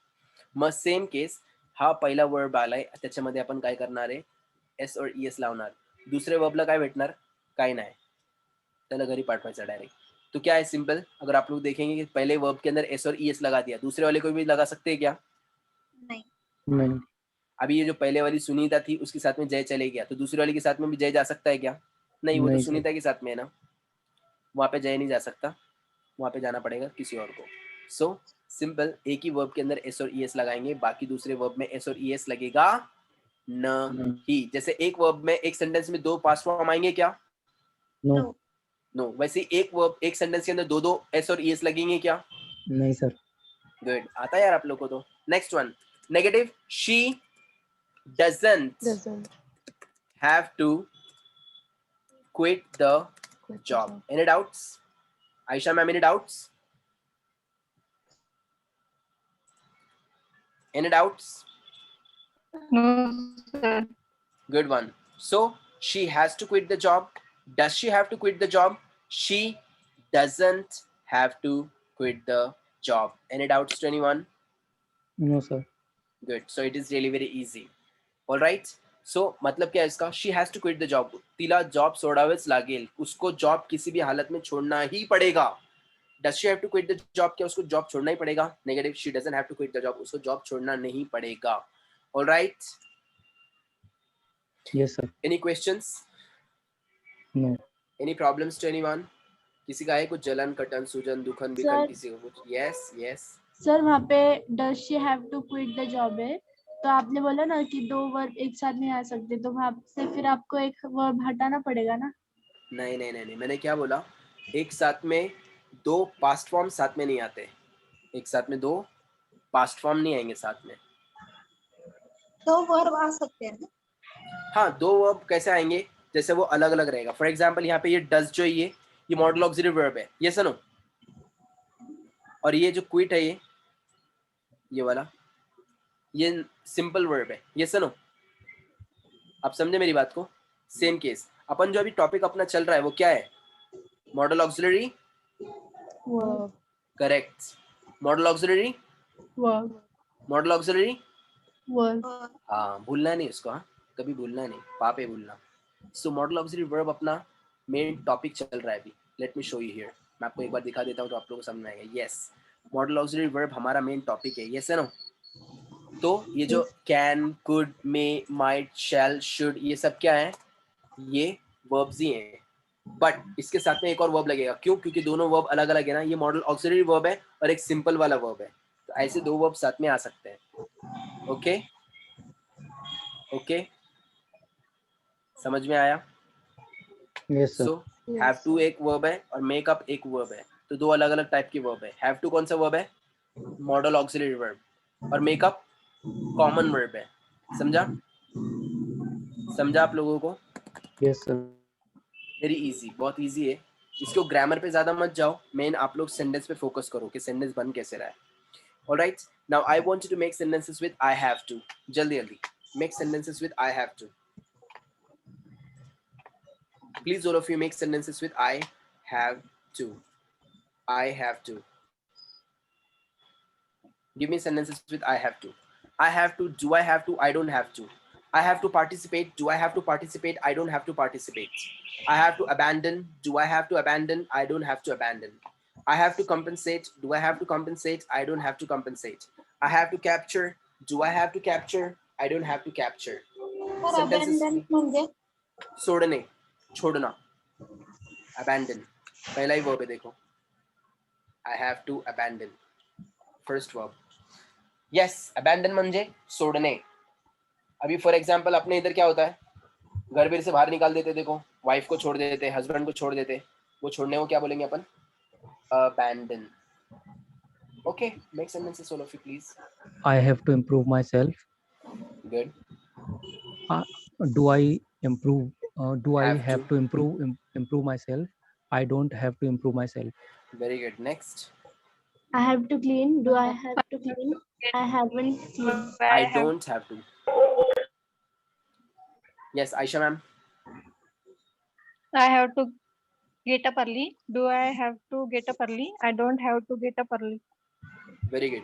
मग सेम केस, हा पहिला वर्ब आलाय त्याच्यामध्ये आपण काय करणार आहे, एस और es लावणार. दुसरे वर्बला काय भेटणार, काय नाही, त्याला घरी पाठवायचा डायरेक्ट. तो क्या है सिंपल, अगर आप लोग देखेंगे कि पहले वर्ब के अंदर एस और es लगा दिया, दूसरे वाले को भी लगा सकते हैं क्या? नहीं. नहीं. अभी ये जो पहले वाली सुनीता थी उसके साथ में जय चले गया, तो दूसरे वाले के साथ में भी जय जा सकता है क्या? नहीं, वो तो नहीं सर. सुनीता के साथ में है ना, वहां पे जय नहीं जा सकता, वहां पे जाना पड़ेगा किसी और को. सो सिंपल, एक ही वर्ब के अंदर एस और es लगाएंगे, बाकी दूसरे वर्ब में एस और es लगेगा नहीं. जैसे एक वर्ब में एक सेंटेंस में दो पास्ट फॉर्म आएंगे क्या? नो. No. नो. वैसे एक वर्ब एक सेंटेंस के अंदर दो दो एस और es लगेंगे क्या? नहीं सर. गुड, आता है यार आप लोग को तो. Next one, negative, she doesn't Doesn't have to quit the quit the job. job. Any doubts? Aisha ma'am, any doubts? Any doubts? No, sir. Good one. So she has to quit the job. Does she have to quit the job? She doesn't have to quit the job. Any doubts to anyone? No sir. Good. So it is really very easy. All right. So मतलब क्या है इसका? She has to quit the job. तिला job सोडावेच लागेल. उसको job किसी भी हालत में छोड़ना ही पड़ेगा. Does she have to quit the job? क्या उसको जॉब छोड़ना ही पड़ेगा? Negative. She doesn't have to quit the job. उसको जॉब छोड़ना नहीं पड़ेगा. All right. Yes sir. Any questions? No. Any problems to anyone? किसी का है कुछ जलन कटन सूजन दुखन बिखन Sir. किसी को कुछ? Yes, yes. सर वहाँ पे does she have to quit the job है, तो आपने बोला ना कि दो वर्ब एक साथ नहीं आ सकते, तो वहाँ से फिर आपको एक वर्ब हटाना पड़ेगा ना. नहीं नहीं नहीं नहीं, मैंने क्या बोला, एक साथ में दो पास्ट फॉर्म साथ में नहीं आते, एक साथ में दो पास्ट फॉर्म नहीं आएंगे साथ में. दो वर्ब आ सकते हैं ना. हाँ, दो वर्ब कैसे आएंगे, जैसे वो अलग अलग रहेगा. फॉर एग्जाम्पल यहाँ पे ये डज जो है ये मॉडल ऑक्सिलरी वर्ब है, ये सुनो. और ये जो क्विट है ये वाला ये सिंपल वर्ब है, ये सुनो. आप समझे मेरी बात को? सेम केस, अपन जो अभी टॉपिक अपना चल रहा है वो क्या है, model auxiliary. Verb. Correct. Model auxiliary, verb. Model auxiliary. Verb. हाँ, भूलना नहीं उसको, हाँ कभी भूलना नहीं, पाप है भूलना. सो मॉडल ऑक्सिलरी वर्ब अपना मेन टॉपिक चल रहा है अभी. Let me show you here, मैं आपको एक बार दिखा देता हूँ तो आप लोगों को समझ में आएगा. यस, मॉडल ऑक्सिलरी वर्ब हमारा मेन टॉपिक है, यस है नो. तो ये जो can, could, may, might, shall, should, ये सब क्या है, ये वर्ब्स ही हैं. बट इसके साथ में एक और वर्ब लगेगा, क्यों? क्योंकि दोनों वर्ब अलग अलग है ना, ये मॉडल ऑक्सिलरी वर्ब है और एक सिंपल वाला वर्ब है, तो ऐसे दो वर्ब साथ में आ सकते हैं. ओके ओके, समझ में आया? Yes sir. So have to एक वर्ब है और मेकअप एक वर्ब है, तो दो अलग अलग टाइप की वर्ब है. हैव टू कौन सा वर्ब है, मॉडल ऑक्सिलरी वर्ब, और मेकअप कॉमन वर्ब है. समझा? समझा आप लोगों को? Yes sir. वेरी इजी, बहुत इजी है. इसको ग्रामर पे ज्यादा मत जाओ, मेन आप लोग सेंटेंस पे फोकस करो कि सेंटेंस बन कैसे रहा है. Alright, now I want you to make sentences with I have to. जल्दी जल्दी make sentences with I have to. Please all of you make sentences with I have to. I have to. Give me sentences with I have to. I have to. Do I have to? I don't have to. I have to participate. Do I have to participate? I don't have to participate. I have to abandon. Do I have to abandon? I don't have to abandon. I have to compensate. Do I have to compensate? I don't have to compensate. I have to capture. Do I have to capture? I don't have to capture. तर अबॅन्डन म्हणजे छोड़ने, छोड़ना. abandon पहला ही verb है, देखो. I have to abandon, first verb. yes, abandon म्हणजे छोड़ने. अभी फॉर एग्जांपल अपने इधर क्या होता है, घर भर से बाहर निकाल देते, देखो वाइफ को छोड़ देते, हस्बैंड को छोड़ देते, वो छोड़ने को क्या बोलेंगे अपन, abandon. okay, make sentences all of you please. I have to improve myself. good. Do I improve? Do I Have have to. to improve myself? I don't have to improve myself. Very good. Next. I have to clean. Do I have to clean? I haven't cleaned. I don't have to. Yes, Aisha ma'am. I have to get up early. Do I have to get up early? I don't have to get up early. Very good.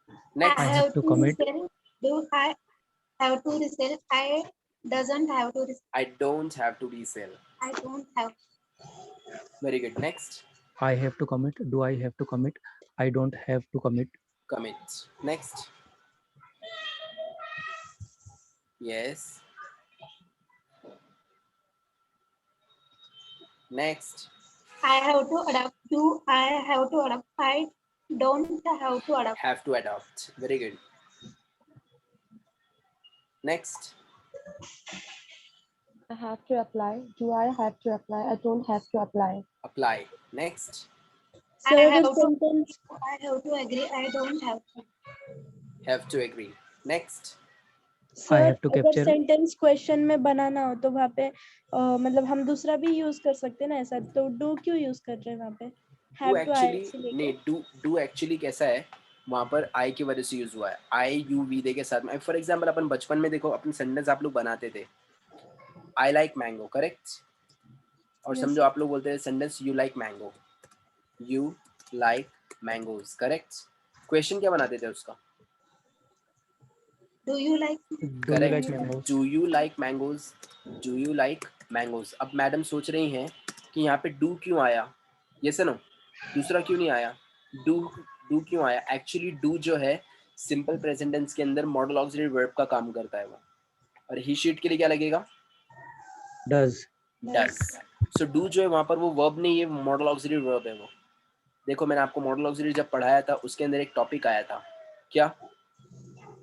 I Next. I have have to to commit. resell. Do I have to resell? I doesn't have to resell. I don't have to resell. I don't have. Very good. Next. I have to commit. Do I have to commit? I don't have to commit. Commit. Next. Yes. Next. I have to adapt. Do I have to adapt? I don't have to adapt. Have to adopt. Very good. Next. I have to apply. Do I have to apply? I don't have to apply. Apply. Next. I Sir, have this to. sentence. I have to agree. I don't have to. Have to agree. Next. Sir have to अगर capture- sentence question में बनाना हो तो वहाँ पे मतलब हम दूसरा भी यूज कर सकते हैं ना ऐसा तो डू क्यों यूज कर रहे हैं वहाँ पे do have to I actually से लेके नहीं डू एक्चुअली कैसा है वहां पर आई की वजह से यूज हुआ है आई यू वी दे के साथ में फॉर एग्जांपल अपन बचपन में देखो अपने सेंटेंस आप लोग बनाते थे आई लाइक मैंगो करेक्ट और Yes, समझो sir. आप लोग बोलते थे sentence you like mango you like mangoes correct question क्या बनाते थे उसका Do you like? Do you like mangoes? Do you like mangoes do you like mangoes अब मैडम सोच रही हैं कि यहाँ पे डू क्यों आया ये से नो दूसरा क्यों नहीं आया डू डू क्यों आया एक्चुअली डू जो है सिंपल प्रेजेंट टेंस के अंदर मॉडल ऑक्सिलरी वर्ब का काम करता है वो और ही शीट के लिए क्या लगेगा Does. डज सो डू जो है वहां पर वो वर्ब नहीं है मॉडल ऑक्सिलरी वर्ब है वो देखो मैंने आपको मॉडल ऑक्सिलरी जब पढ़ाया था उसके अंदर एक टॉपिक आया था क्या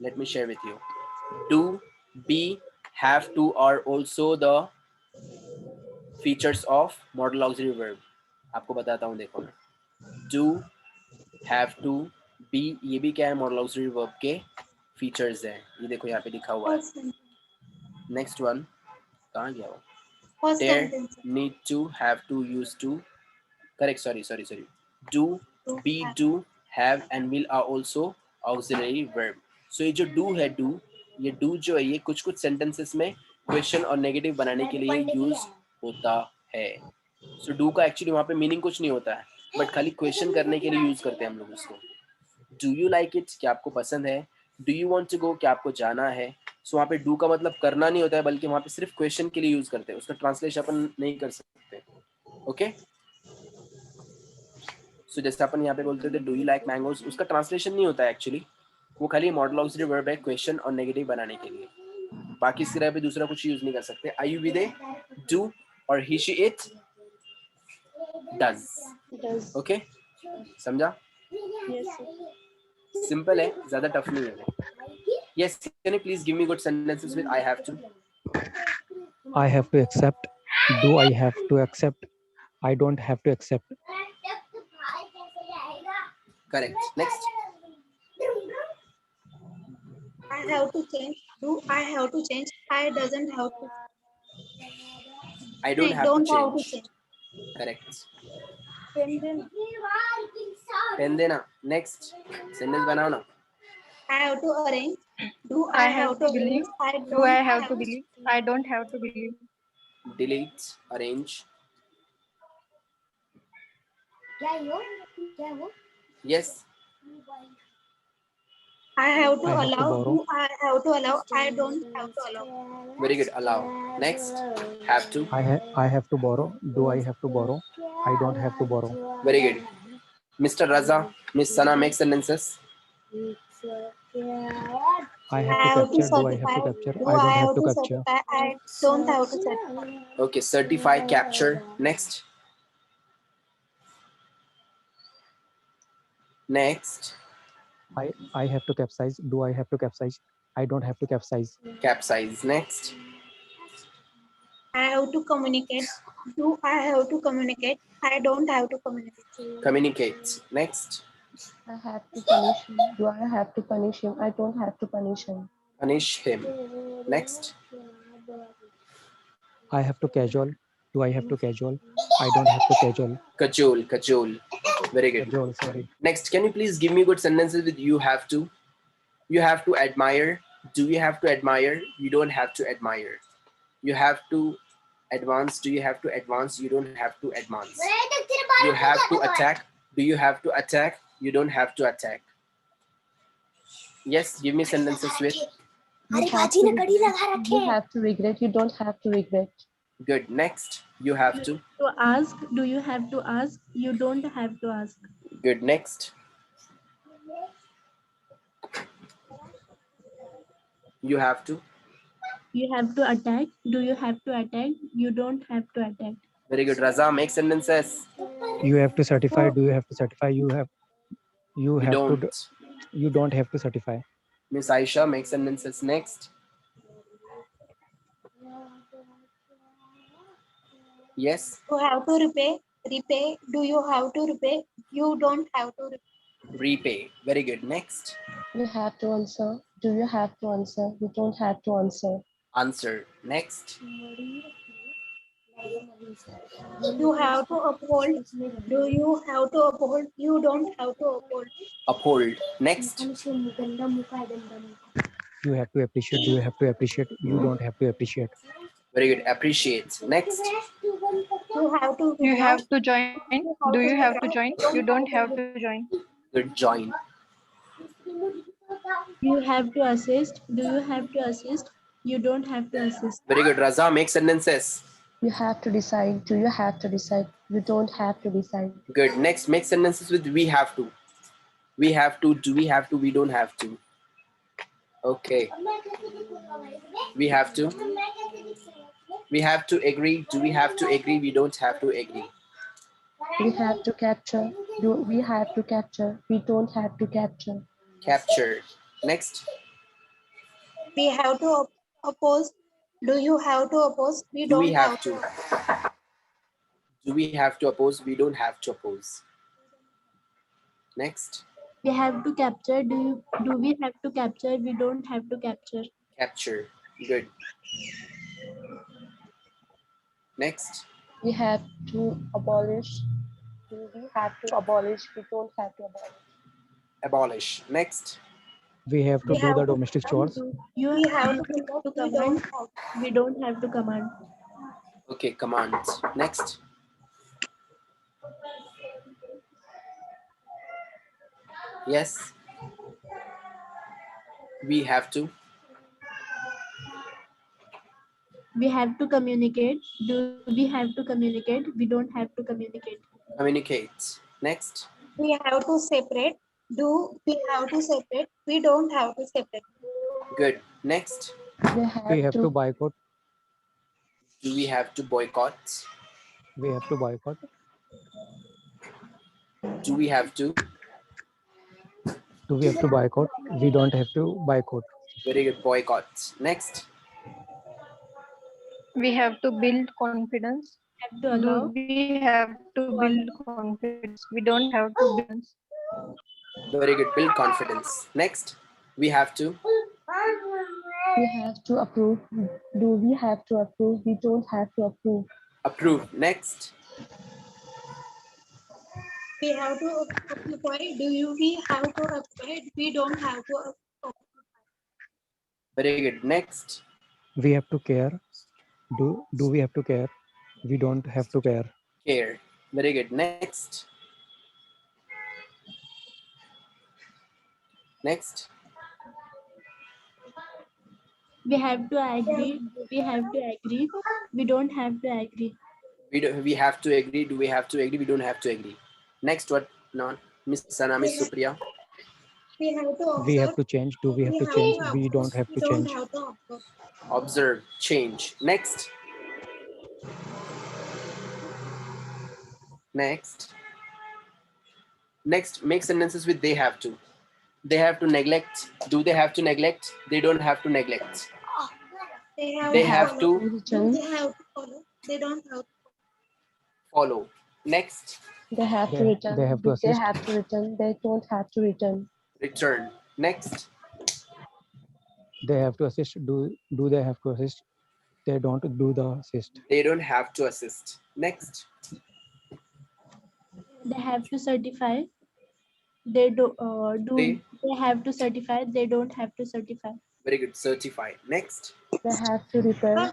let me share with you do be have to are also the features of modal auxiliary verb आपको बताता हूँ देखो मैं डू हैव टू बी ये भी क्या है मॉडल ऑक्सिलरी वर्ब के फीचर्स हैं ये देखो यहाँ पे लिखा हुआ है First sentence. नेक्स्ट वन कहाँ गया वो First there sentence. need to have to use to correct sorry do Do be have. do have and will are also auxiliary verb so ये जो do है do ये do जो है ये कुछ कुछ sentences में question और negative बनाने के लिए use होता है so do का actually वहाँ पे meaning कुछ नहीं होता है but खाली question करने के लिए use करते हैं हम लोग उसको do you like it क्या आपको पसंद है do you want to go क्या आपको जाना है सो वहाँ पे डू का मतलब करना नहीं होता है बल्कि वहाँ पे सिर्फ क्वेश्चन के लिए यूज करते हैं उसका ट्रांसलेशन अपन नहीं कर सकते ओके सो जैसे अपन यहाँ पे बोलते थे डू यू लाइक मैंगोज उसका ट्रांसलेशन नहीं होता है एक्चुअली वो खाली मॉडल ऑक्सिलरी वर्ब है क्वेश्चन और नेगेटिव बनाने के लिए बाकी इसके तरह पे दूसरा कुछ यूज नहीं कर सकते आई यू विद डू और he she it does does. Okay समझा Yes, sir. सिंपल है ज्यादा टफ नहीं है yes can you please give me good sentences with I have to I have to accept. Do I have to accept? I don't have to accept. correct next I have to change. Do I have to change? I doesn't have to. I don't I have don't to have to change change. correct Pen then. Pen देना next sentence बनाओ ना I have to arrange. Do I have to believe. I Do I don't have to believe? I don't have to believe. delete arrange yes I have to I have to allow. borrow. Do I have to allow? I don't have to allow. very good allow next have to I have to borrow. Do I have to borrow? I don't have to borrow. very good Mr. Raza Miss Sana make sentences I have to capture. Do I have to capture? Do I I don't have have to to capture. certify? I don't have to certify. okay certify capture next next I have to capsize. Do I have to capsize? I don't have to capsize. capsize next I have to communicate. Do I have to communicate? I don't have to communicate. communicate next I have to punish him. Do I have to punish him? I don't have to punish him. Punish him. Next. I have to casual. Do I have to casual? I don't have to casual. Cajole. Cajole. Very good. Casual, sorry. Next, can you please give me good sentences with you have to? You have to admire. Do you have to admire? You don't have to admire. You have to advance. Do you have to advance? You don't have to advance. You have to attack. Do you have to attack? You don't have to attack. Yes, give me sentences with You have to regret. You have to regret. You don't have to regret. good. Next, you have to. To ask, do you have to ask? You don't have to ask. Good. Next, you have to. You have to attack. Do you have to attack? You don't have to attack. Very good. Raza, make sentences. You have to certify. Do you have to certify? You have You to. don't. You don't have to certify. Miss Aisha, make sentences. Next. Yes. You have to repay. Repay. Do you have to repay? You don't have to repay. Repay. Very good. Next. You have to answer. Do you have to answer? You don't have to answer. Answer. Next. You have to uphold. Do you have to uphold? You don't have to uphold. Uphold. Next. You have to appreciate. Do you have to appreciate? You don't have to appreciate. Very good. Appreciate. Next. You have to. You have to join. Do you have to join? You don't have to join. Good. Join. You have to assist. Do you have to assist? You don't have to assist. Very good. Raza, make sentences. You have to decide. Do you have to decide? You don't have to decide. Good. Next, make sentences with we have to. We have to. Do we have to? We don't have to. Okay. We have to. We have to agree. Do we have to agree? We don't have to agree. We have to capture. Do we have to capture? We don't have to capture. Capture. Next. We have to oppose. Do you have to oppose? We Do don't we have to? Do we have to oppose? We don't have to oppose. Next. We have to capture. Do we have to capture? We don't have to capture. Capture. Good. Next. We have to abolish. Do we have to abolish? We don't have to abolish. Abolish. Next. We have to We do have the to- domestic chores. You We have have to. to We command. don't have. We don't have to command. Okay. Commands. Next. Yes. We have to. We have to communicate. Do we have to communicate? We don't have to communicate. Communicate. Next. We have to separate. Do we have to separate? We don't have to separate. Good. Next. We have to boycott. Do we have to boycott? We have to boycott. Do we have to? Do we have to boycott? We don't have to boycott. Very good. Boycott. Next. We have to build confidence. Have to allow. Do we have to build confidence? We don't have to build. Very good. Build confidence. Next. We have to. We have to approve. Do we have to approve? We don't have to approve. Approve. Next. We have to occupy. We have to occupy? We don't have to occupy. Very good. Next. We have to care. Do we have to care? We don't have to care. Care. Very good. Next. Next. We have to agree. We have to agree. We don't have to agree. We have to agree. Do we have to agree? We don't have to agree. Next. What? Non. Miss Sana, Miss Supriya. We have to We have observe. to change. Do we have to change? We don't have to change. have to observe. Observe. Change. Next. Next. Next. Make sentences with they have to. They have to neglect. Do they have to neglect? They don't have to neglect. They have, They to have follow. to Return. They have to follow. They don't have to. follow. Next. They have to They- return. they have to They assist. have to return. They don't have to return. Return. Next. They have to assist. Do they have to assist? They don't do the assist. They don't have to assist. Next. They have to certify. They They, they have to certify. They don't have to certify. very good. Certify. Next. They have to repair.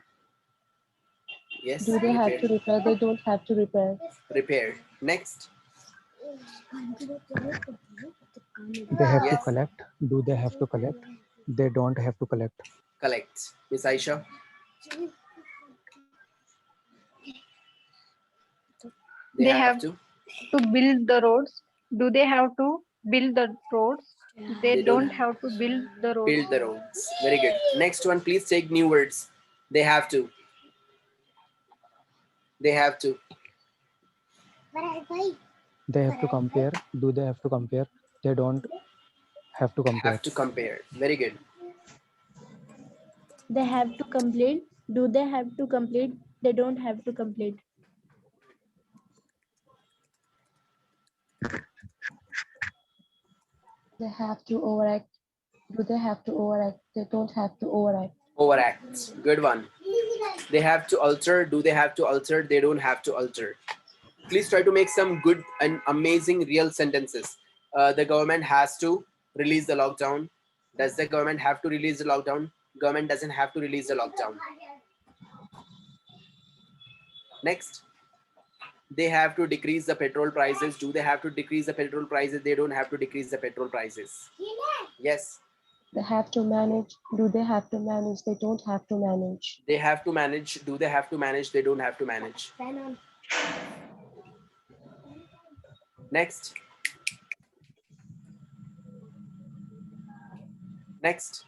Yes. Do they have Repair. to repair? They don't have to repair. Repair. Next. They have to Yes. collect. Do they have to collect? They don't have to collect. Collect. Miss Aisha. They have to. to build the roads. Do they have to build the roads? They They don't don't have to build the roads. build the roads. Very good. Next one, please take new words. They have to. They have to. They have to compare. Do they have to compare? They don't have to compare. Have to compare. Very good. They have to complete. Do they have to complete? They don't have to complete. They have to overact. Do they have to overact? They don't have to overact. Overact. Good one. They have to alter. Do they have to alter? They don't have to alter. Please try to make some good and amazing real sentences. The government has to release the lockdown. Does the government have to release the lockdown? Government doesn't have to release the lockdown. Next. They have to decrease the petrol prices. Do they have to decrease the petrol prices? They don't have to decrease the petrol prices. Yes. They have to manage. Do they have to manage? They don't have to manage. They have to manage. Do they have to manage? They don't have to manage. Next. Next.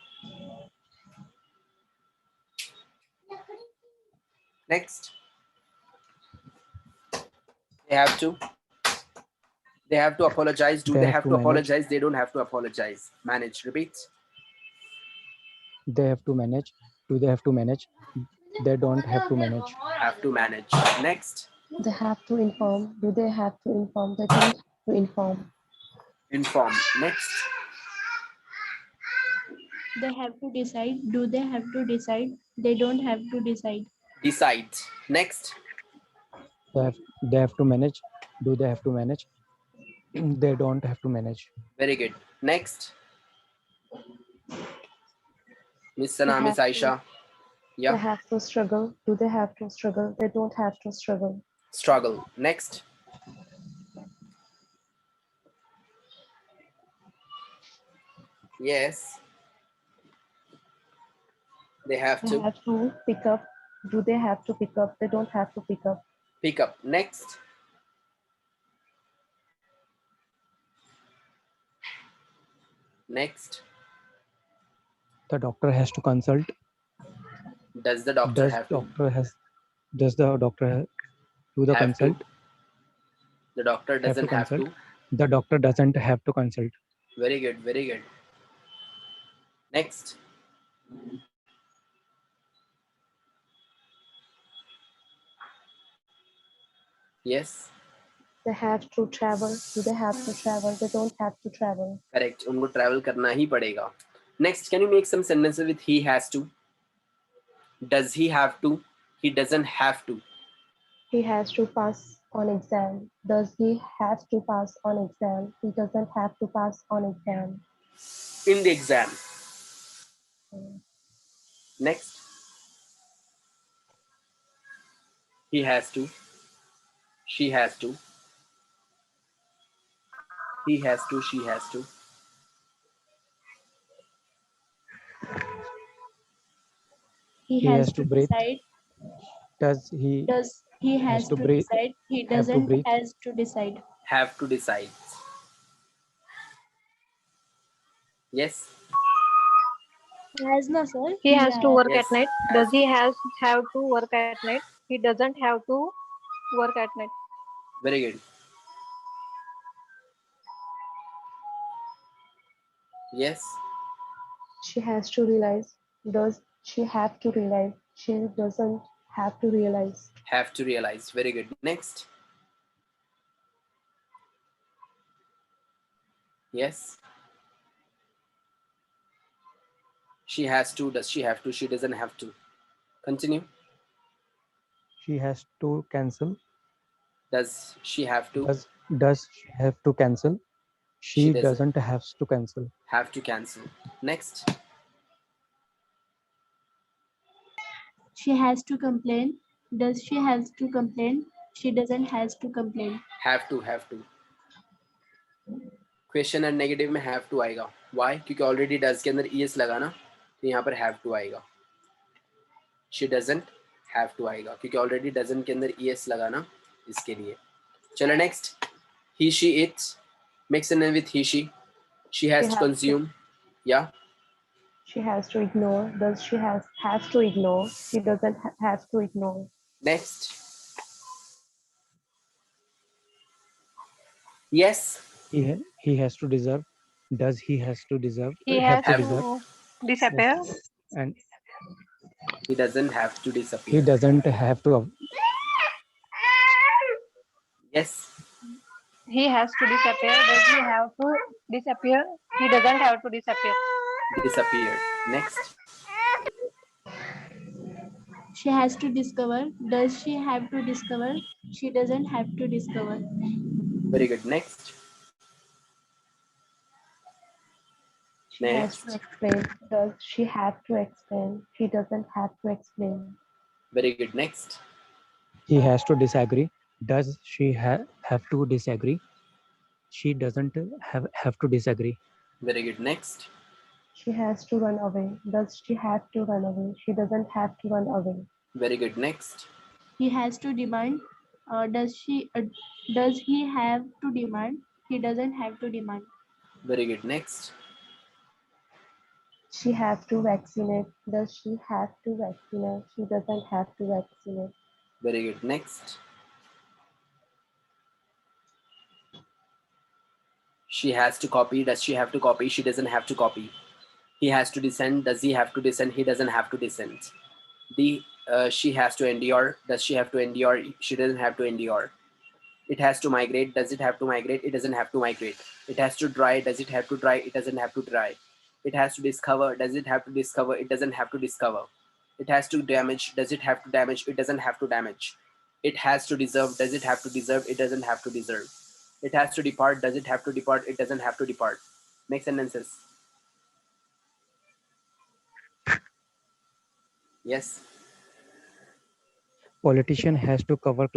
Next. They have to. They have to apologize. Do they have to manage. apologize? They don't have to apologize. Manage. Repeat. They have to manage. Do they have to manage? They don't have to manage. Have to manage. Next. They have to inform. Do they have to inform? They don't have to inform. Inform. Next. They have to decide. Do they have to decide? They don't have to decide. Decide. Next. They have to manage. Do they have to manage? They don't have to manage. Very good. Next. Miss Sana, They Miss have Aisha. They Yeah. have to struggle. Do they have to struggle? They don't have to struggle. Struggle. Next. Yes. They have They to have to pick up. Do they have to pick up? They don't have to pick up. pick up. Next. Next. The doctor has to consult. Does the doctor have to? Does the doctor do the Have consult? to. The doctor doesn't have to. consult? The doctor doesn't have to consult. Very good. Very good. Next. Yes. They have to travel. Do they have to travel? They don't have to travel. Correct. उनको travel करना ही पड़ेगा. Next, can you make some sentences with he has to? Does he have to? He doesn't have to. He has to pass on exam. Does he have to pass on exam? He doesn't have to pass on exam. In the exam. Next. He has to. She has to. He has to. She has to. He He has has to to breathe. decide. Does he Does he has to to breathe- decide? He have to doesn't breathe? has to decide. Have to decide. Yes. Has no sir. He has to work Yes, at night. has Does he have to work at night? He doesn't have to work at night. Very good. Yes. She has to realize. Does she have to realize? She doesn't have to realize. Have to realize. Very good. Next. Yes. She has to. Does she have to? She doesn't have to. Continue. She has to cancel. Does she have to? Does she have to cancel? She She doesn't doesn't have to cancel. have to cancel. Next. She has to complain. Does she has to complain? She doesn't has to complain. Have to. Have to. Question and negative में have to आएगा. Y? क्योंकि already does के अंदर ES लगा ना, तो यहाँ पर हैव टू आएगा. शी डजंट हैव टू आएगा क्योंकि ऑलरेडी डजंट के अंदर ईएस लगा ना, इसके लिए. चलो next. He she its. Mix in with he she. She has to consume. या She has to ignore. Does she has to ignore? She doesn't have to ignore. Next. Yes. He has to deserve. Does he has to deserve? He have has to deserve? to disappear. And He doesn't have to he disappear. doesn't have to. Yes. He has to disappear. Does he have to disappear? He doesn't have to disappear. Disappear. Next. She has to discover. Does she have to discover? She doesn't have to discover. Very good. Next. She has to explain. Does she have to explain? She doesn't have to explain. Very good. Next. He has to disagree. Does she have to disagree? She doesn't have to disagree. Very good. Next. She has to run away. Does she have to run away? She doesn't have to run away. Very good. Next. He has to demand. Does he have to demand? He doesn't have to demand. Very good. Next. She has to vaccinate. Does she have to vaccinate? She doesn't have to vaccinate. Very good. Next. She has to copy. Does she have to copy? She doesn't have to copy. He has to descend. Does he have to descend? He doesn't have to descend. She has to endure. Does she have to endure? She doesn't have to endure. It has to migrate. Does it have to migrate? It doesn't have to migrate. It has to dry. Does it have to dry? It doesn't have to dry. It has to discover. Does it have to discover? It doesn't have to discover. It has to damage. Does it have to damage? It doesn't have to damage. It has to deserve. Does it have to deserve? It doesn't have to deserve. It has to depart. Does it have to depart? It doesn't have to depart. Make sentences. Yes. Politician has to cover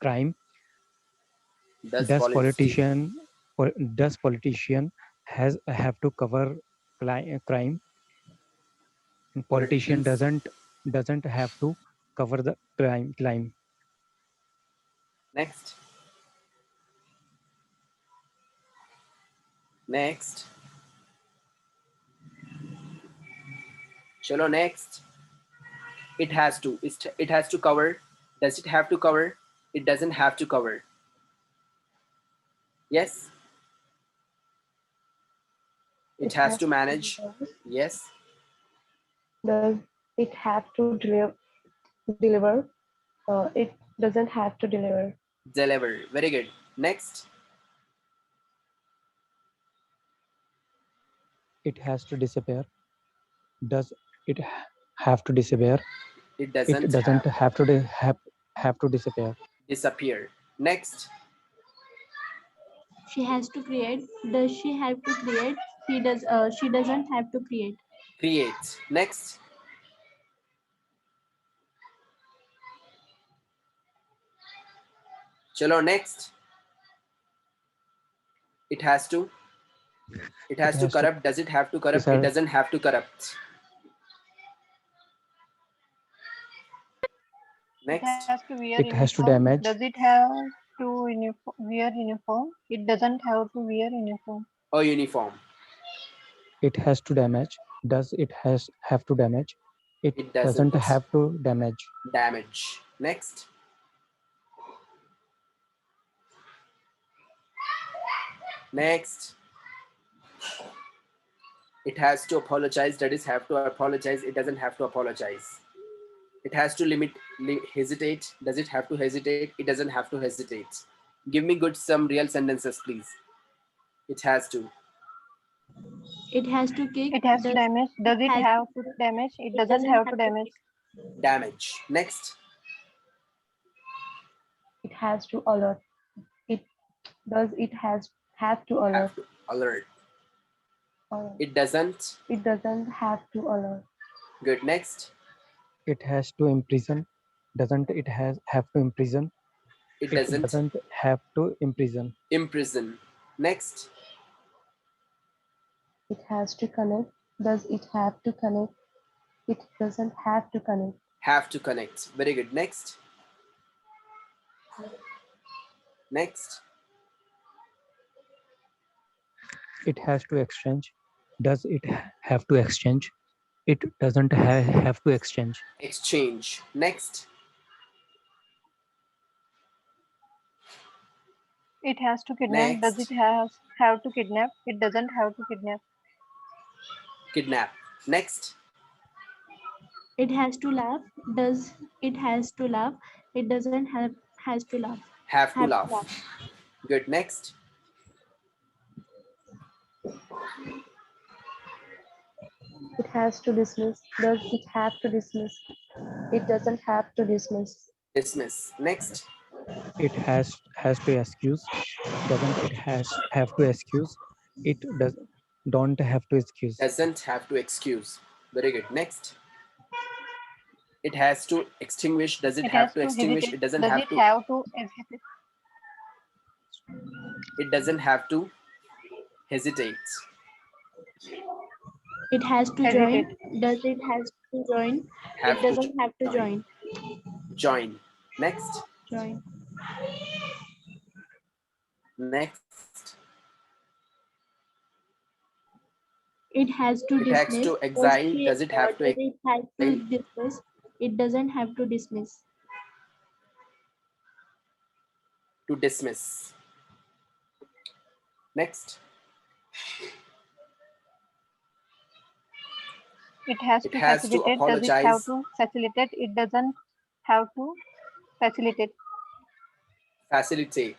crime. Does politician have to cover crime? And politician doesn't have to cover the crime. Next. Next. Chalo, next. It has to. It has to cover. Does it have to cover? It doesn't have to cover. Yes. It has to manage. Yes. Does it have to deliver? It doesn't have to deliver. Deliver. Very good. Next. It has to disappear. Does it have to disappear? It doesn't have to disappear. Disappear. Next. She has to create. Does she have to create? She doesn't have to create. Create. Next. Chalo, next. It has to. It has to corrupt. Does it have to corrupt? It doesn't have to corrupt. Next. It has to wear It has to uniform. damage. Does it have to wear uniform? It doesn't have to wear uniform. Or uniform. It has to damage. Does it have to damage? It doesn't have to damage. Damage. Next. Next. It has to apologize. Does it have to apologize? It doesn't have to apologize. It has to hesitate. Does it have to hesitate? It doesn't have to hesitate. Give me some real sentences, please. It has to. It has to kick. It has to Does damage. Does it has have to damage? It it doesn't have to damage. kick. Damage. Next. It has to alert. It does it has have to alert. Have to alert. Alert. It doesn't. It doesn't have to alert. Good. Next. It has to imprison. Doesn't it have to imprison? It It doesn't. doesn't have to imprison. Imprison. Next. It has to connect. Does it have to connect? It doesn't have to connect. Have to connect. Very good. Next. Next. It has to exchange. Does it have to exchange? It doesn't have to exchange. Exchange. Next. It has to kidnap. Does Next. it have to kidnap? It doesn't have to kidnap. Kidnap. Next. It has to laugh. Does it has to laugh? It doesn't has to laugh. Have to Have to laugh. laugh. Good. Next. It has to dismiss. Does it have to dismiss? It doesn't have to dismiss. Dismiss. Next. It has to excuse. Doesn't it have to excuse? It don't have to excuse. Doesn't have to excuse. Very good. Next. It has to extinguish. Does it It have has to to extinguish? hesitate. It doesn't Does have it to. have to hesitate? It doesn't have to hesitate. It has to Hesitate. join. Does it has to join? Have It to doesn't have to join. join. Next. Join. Next. It has to It has dismiss. to exile. Does it have to Does it have to exile? dismiss? It doesn't have to dismiss. To dismiss. Next. It has It to has to facilitate. Does it have apologize. to facilitate? It doesn't have to facilitate. Facilitate.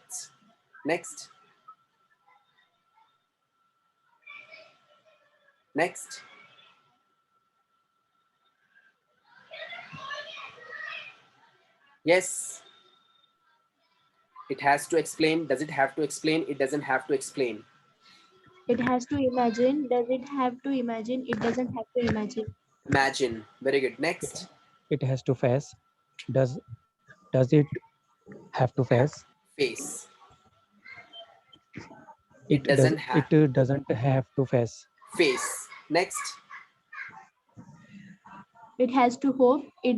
Next. Next. Yes. It has to explain. Does it have to explain? It doesn't have to explain. It has to imagine. Does it have to imagine? It doesn't have to imagine. Imagine. Very good. Next. It has to face. Does it have to face? Face. It doesn't have. It doesn't have to face. Face. Next. It has to hope. It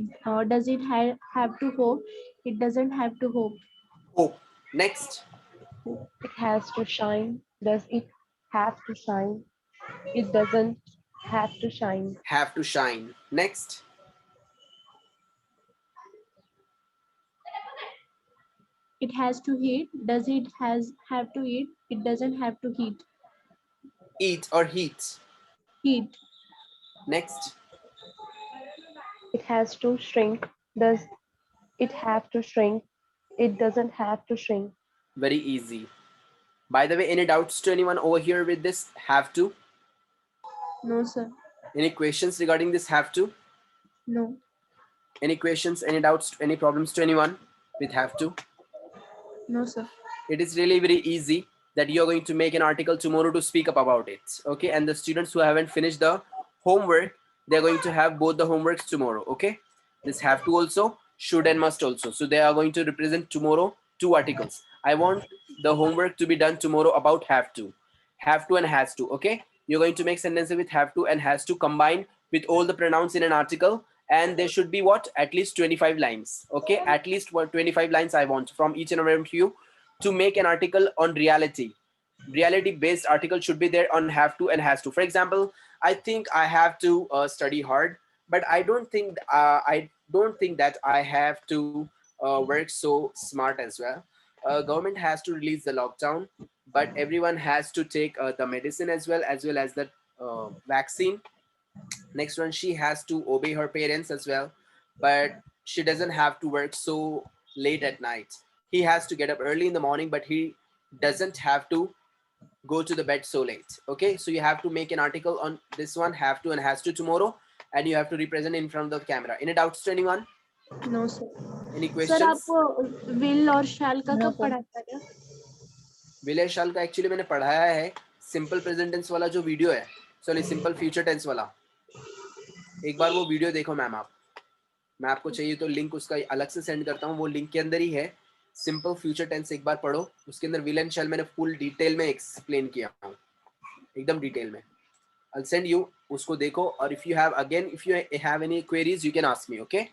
does it have to hope? It doesn't have to hope. Hope. Next. It has to shine. Does it have to shine? It doesn't have to shine. Have to shine. Next. It has to heat. Does it have to eat? It doesn't have to heat. Eat or heat. Heat. Next. It has to shrink. Does it have to shrink? It doesn't have to shrink. Very easy. By the way, any doubts to anyone over here with this have to? No, sir. Any questions regarding this have to? No. Any questions, any doubts, any problems to anyone with have to? No, sir. It is really very easy that you're going to make an article tomorrow to speak up about it. Okay. And the students who haven't finished the homework, they're going to have both the homeworks tomorrow. Okay. This have to also, should and must also. So they are going to represent tomorrow 2 articles. I want the homework to be done tomorrow about have to and has to. Okay. You're going to make sentences with have to and has to combine with all the pronouns in an article. And there should be what? At least 25 lines. Okay. At least 25 lines I want from each and every one of you to make an article on reality. Reality based article should be there on have to and has to. For example, I think I have to study hard, but I don't think that I have to work so smart as well. Government has to release the lockdown, but everyone has to take the medicine as well as the vaccine. Next one, she has to obey her parents as well, but she doesn't have to work so late at night. He has to get up early in the morning, but he doesn't have to go to the bed so late. Okay, so you have to make an article on this one, have to and has to tomorrow, and you have to represent in front of the camera. Any doubts to anyone? No, sir. Any sir questions? आपको will और shall का No, कब sir. पढ़ा था क्या? विलय शाल का actually मैंने पढ़ाया है सिंपल प्रेजेंट टेंस वाला जो वीडियो है, सॉरी सिंपल फ्यूचर टेंस वाला, एक बार वो वीडियो देखो मैम आप, मैं आपको चाहिए तो लिंक उसका अलग से सेंड करता हूँ, वो लिंक के अंदर ही है। सिंपल फ्यूचर टेंस एक बार पढ़ो, उसके अंदर विल एंड शैल मैंने फुल डिटेल में एक्सप्लेन किया हूँ, एकदम डिटेल में। I'll send you, उसको देखो, और if you have any queries you can ask me, okay?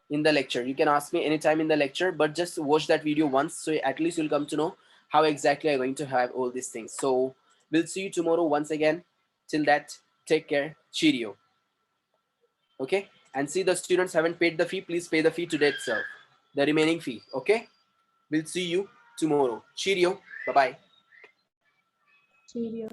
In the lecture, you can ask me anytime in the lecture, but just watch that video once, so at least you'll come to know how exactly I'm going to have all these things. So we'll see you tomorrow once again. Till that, take care, cheerio. Okay, and see the students haven't paid the fee, please pay the fee today itself, the remaining fee. Okay, we'll see you tomorrow. Cheerio, bye bye. Cheerio.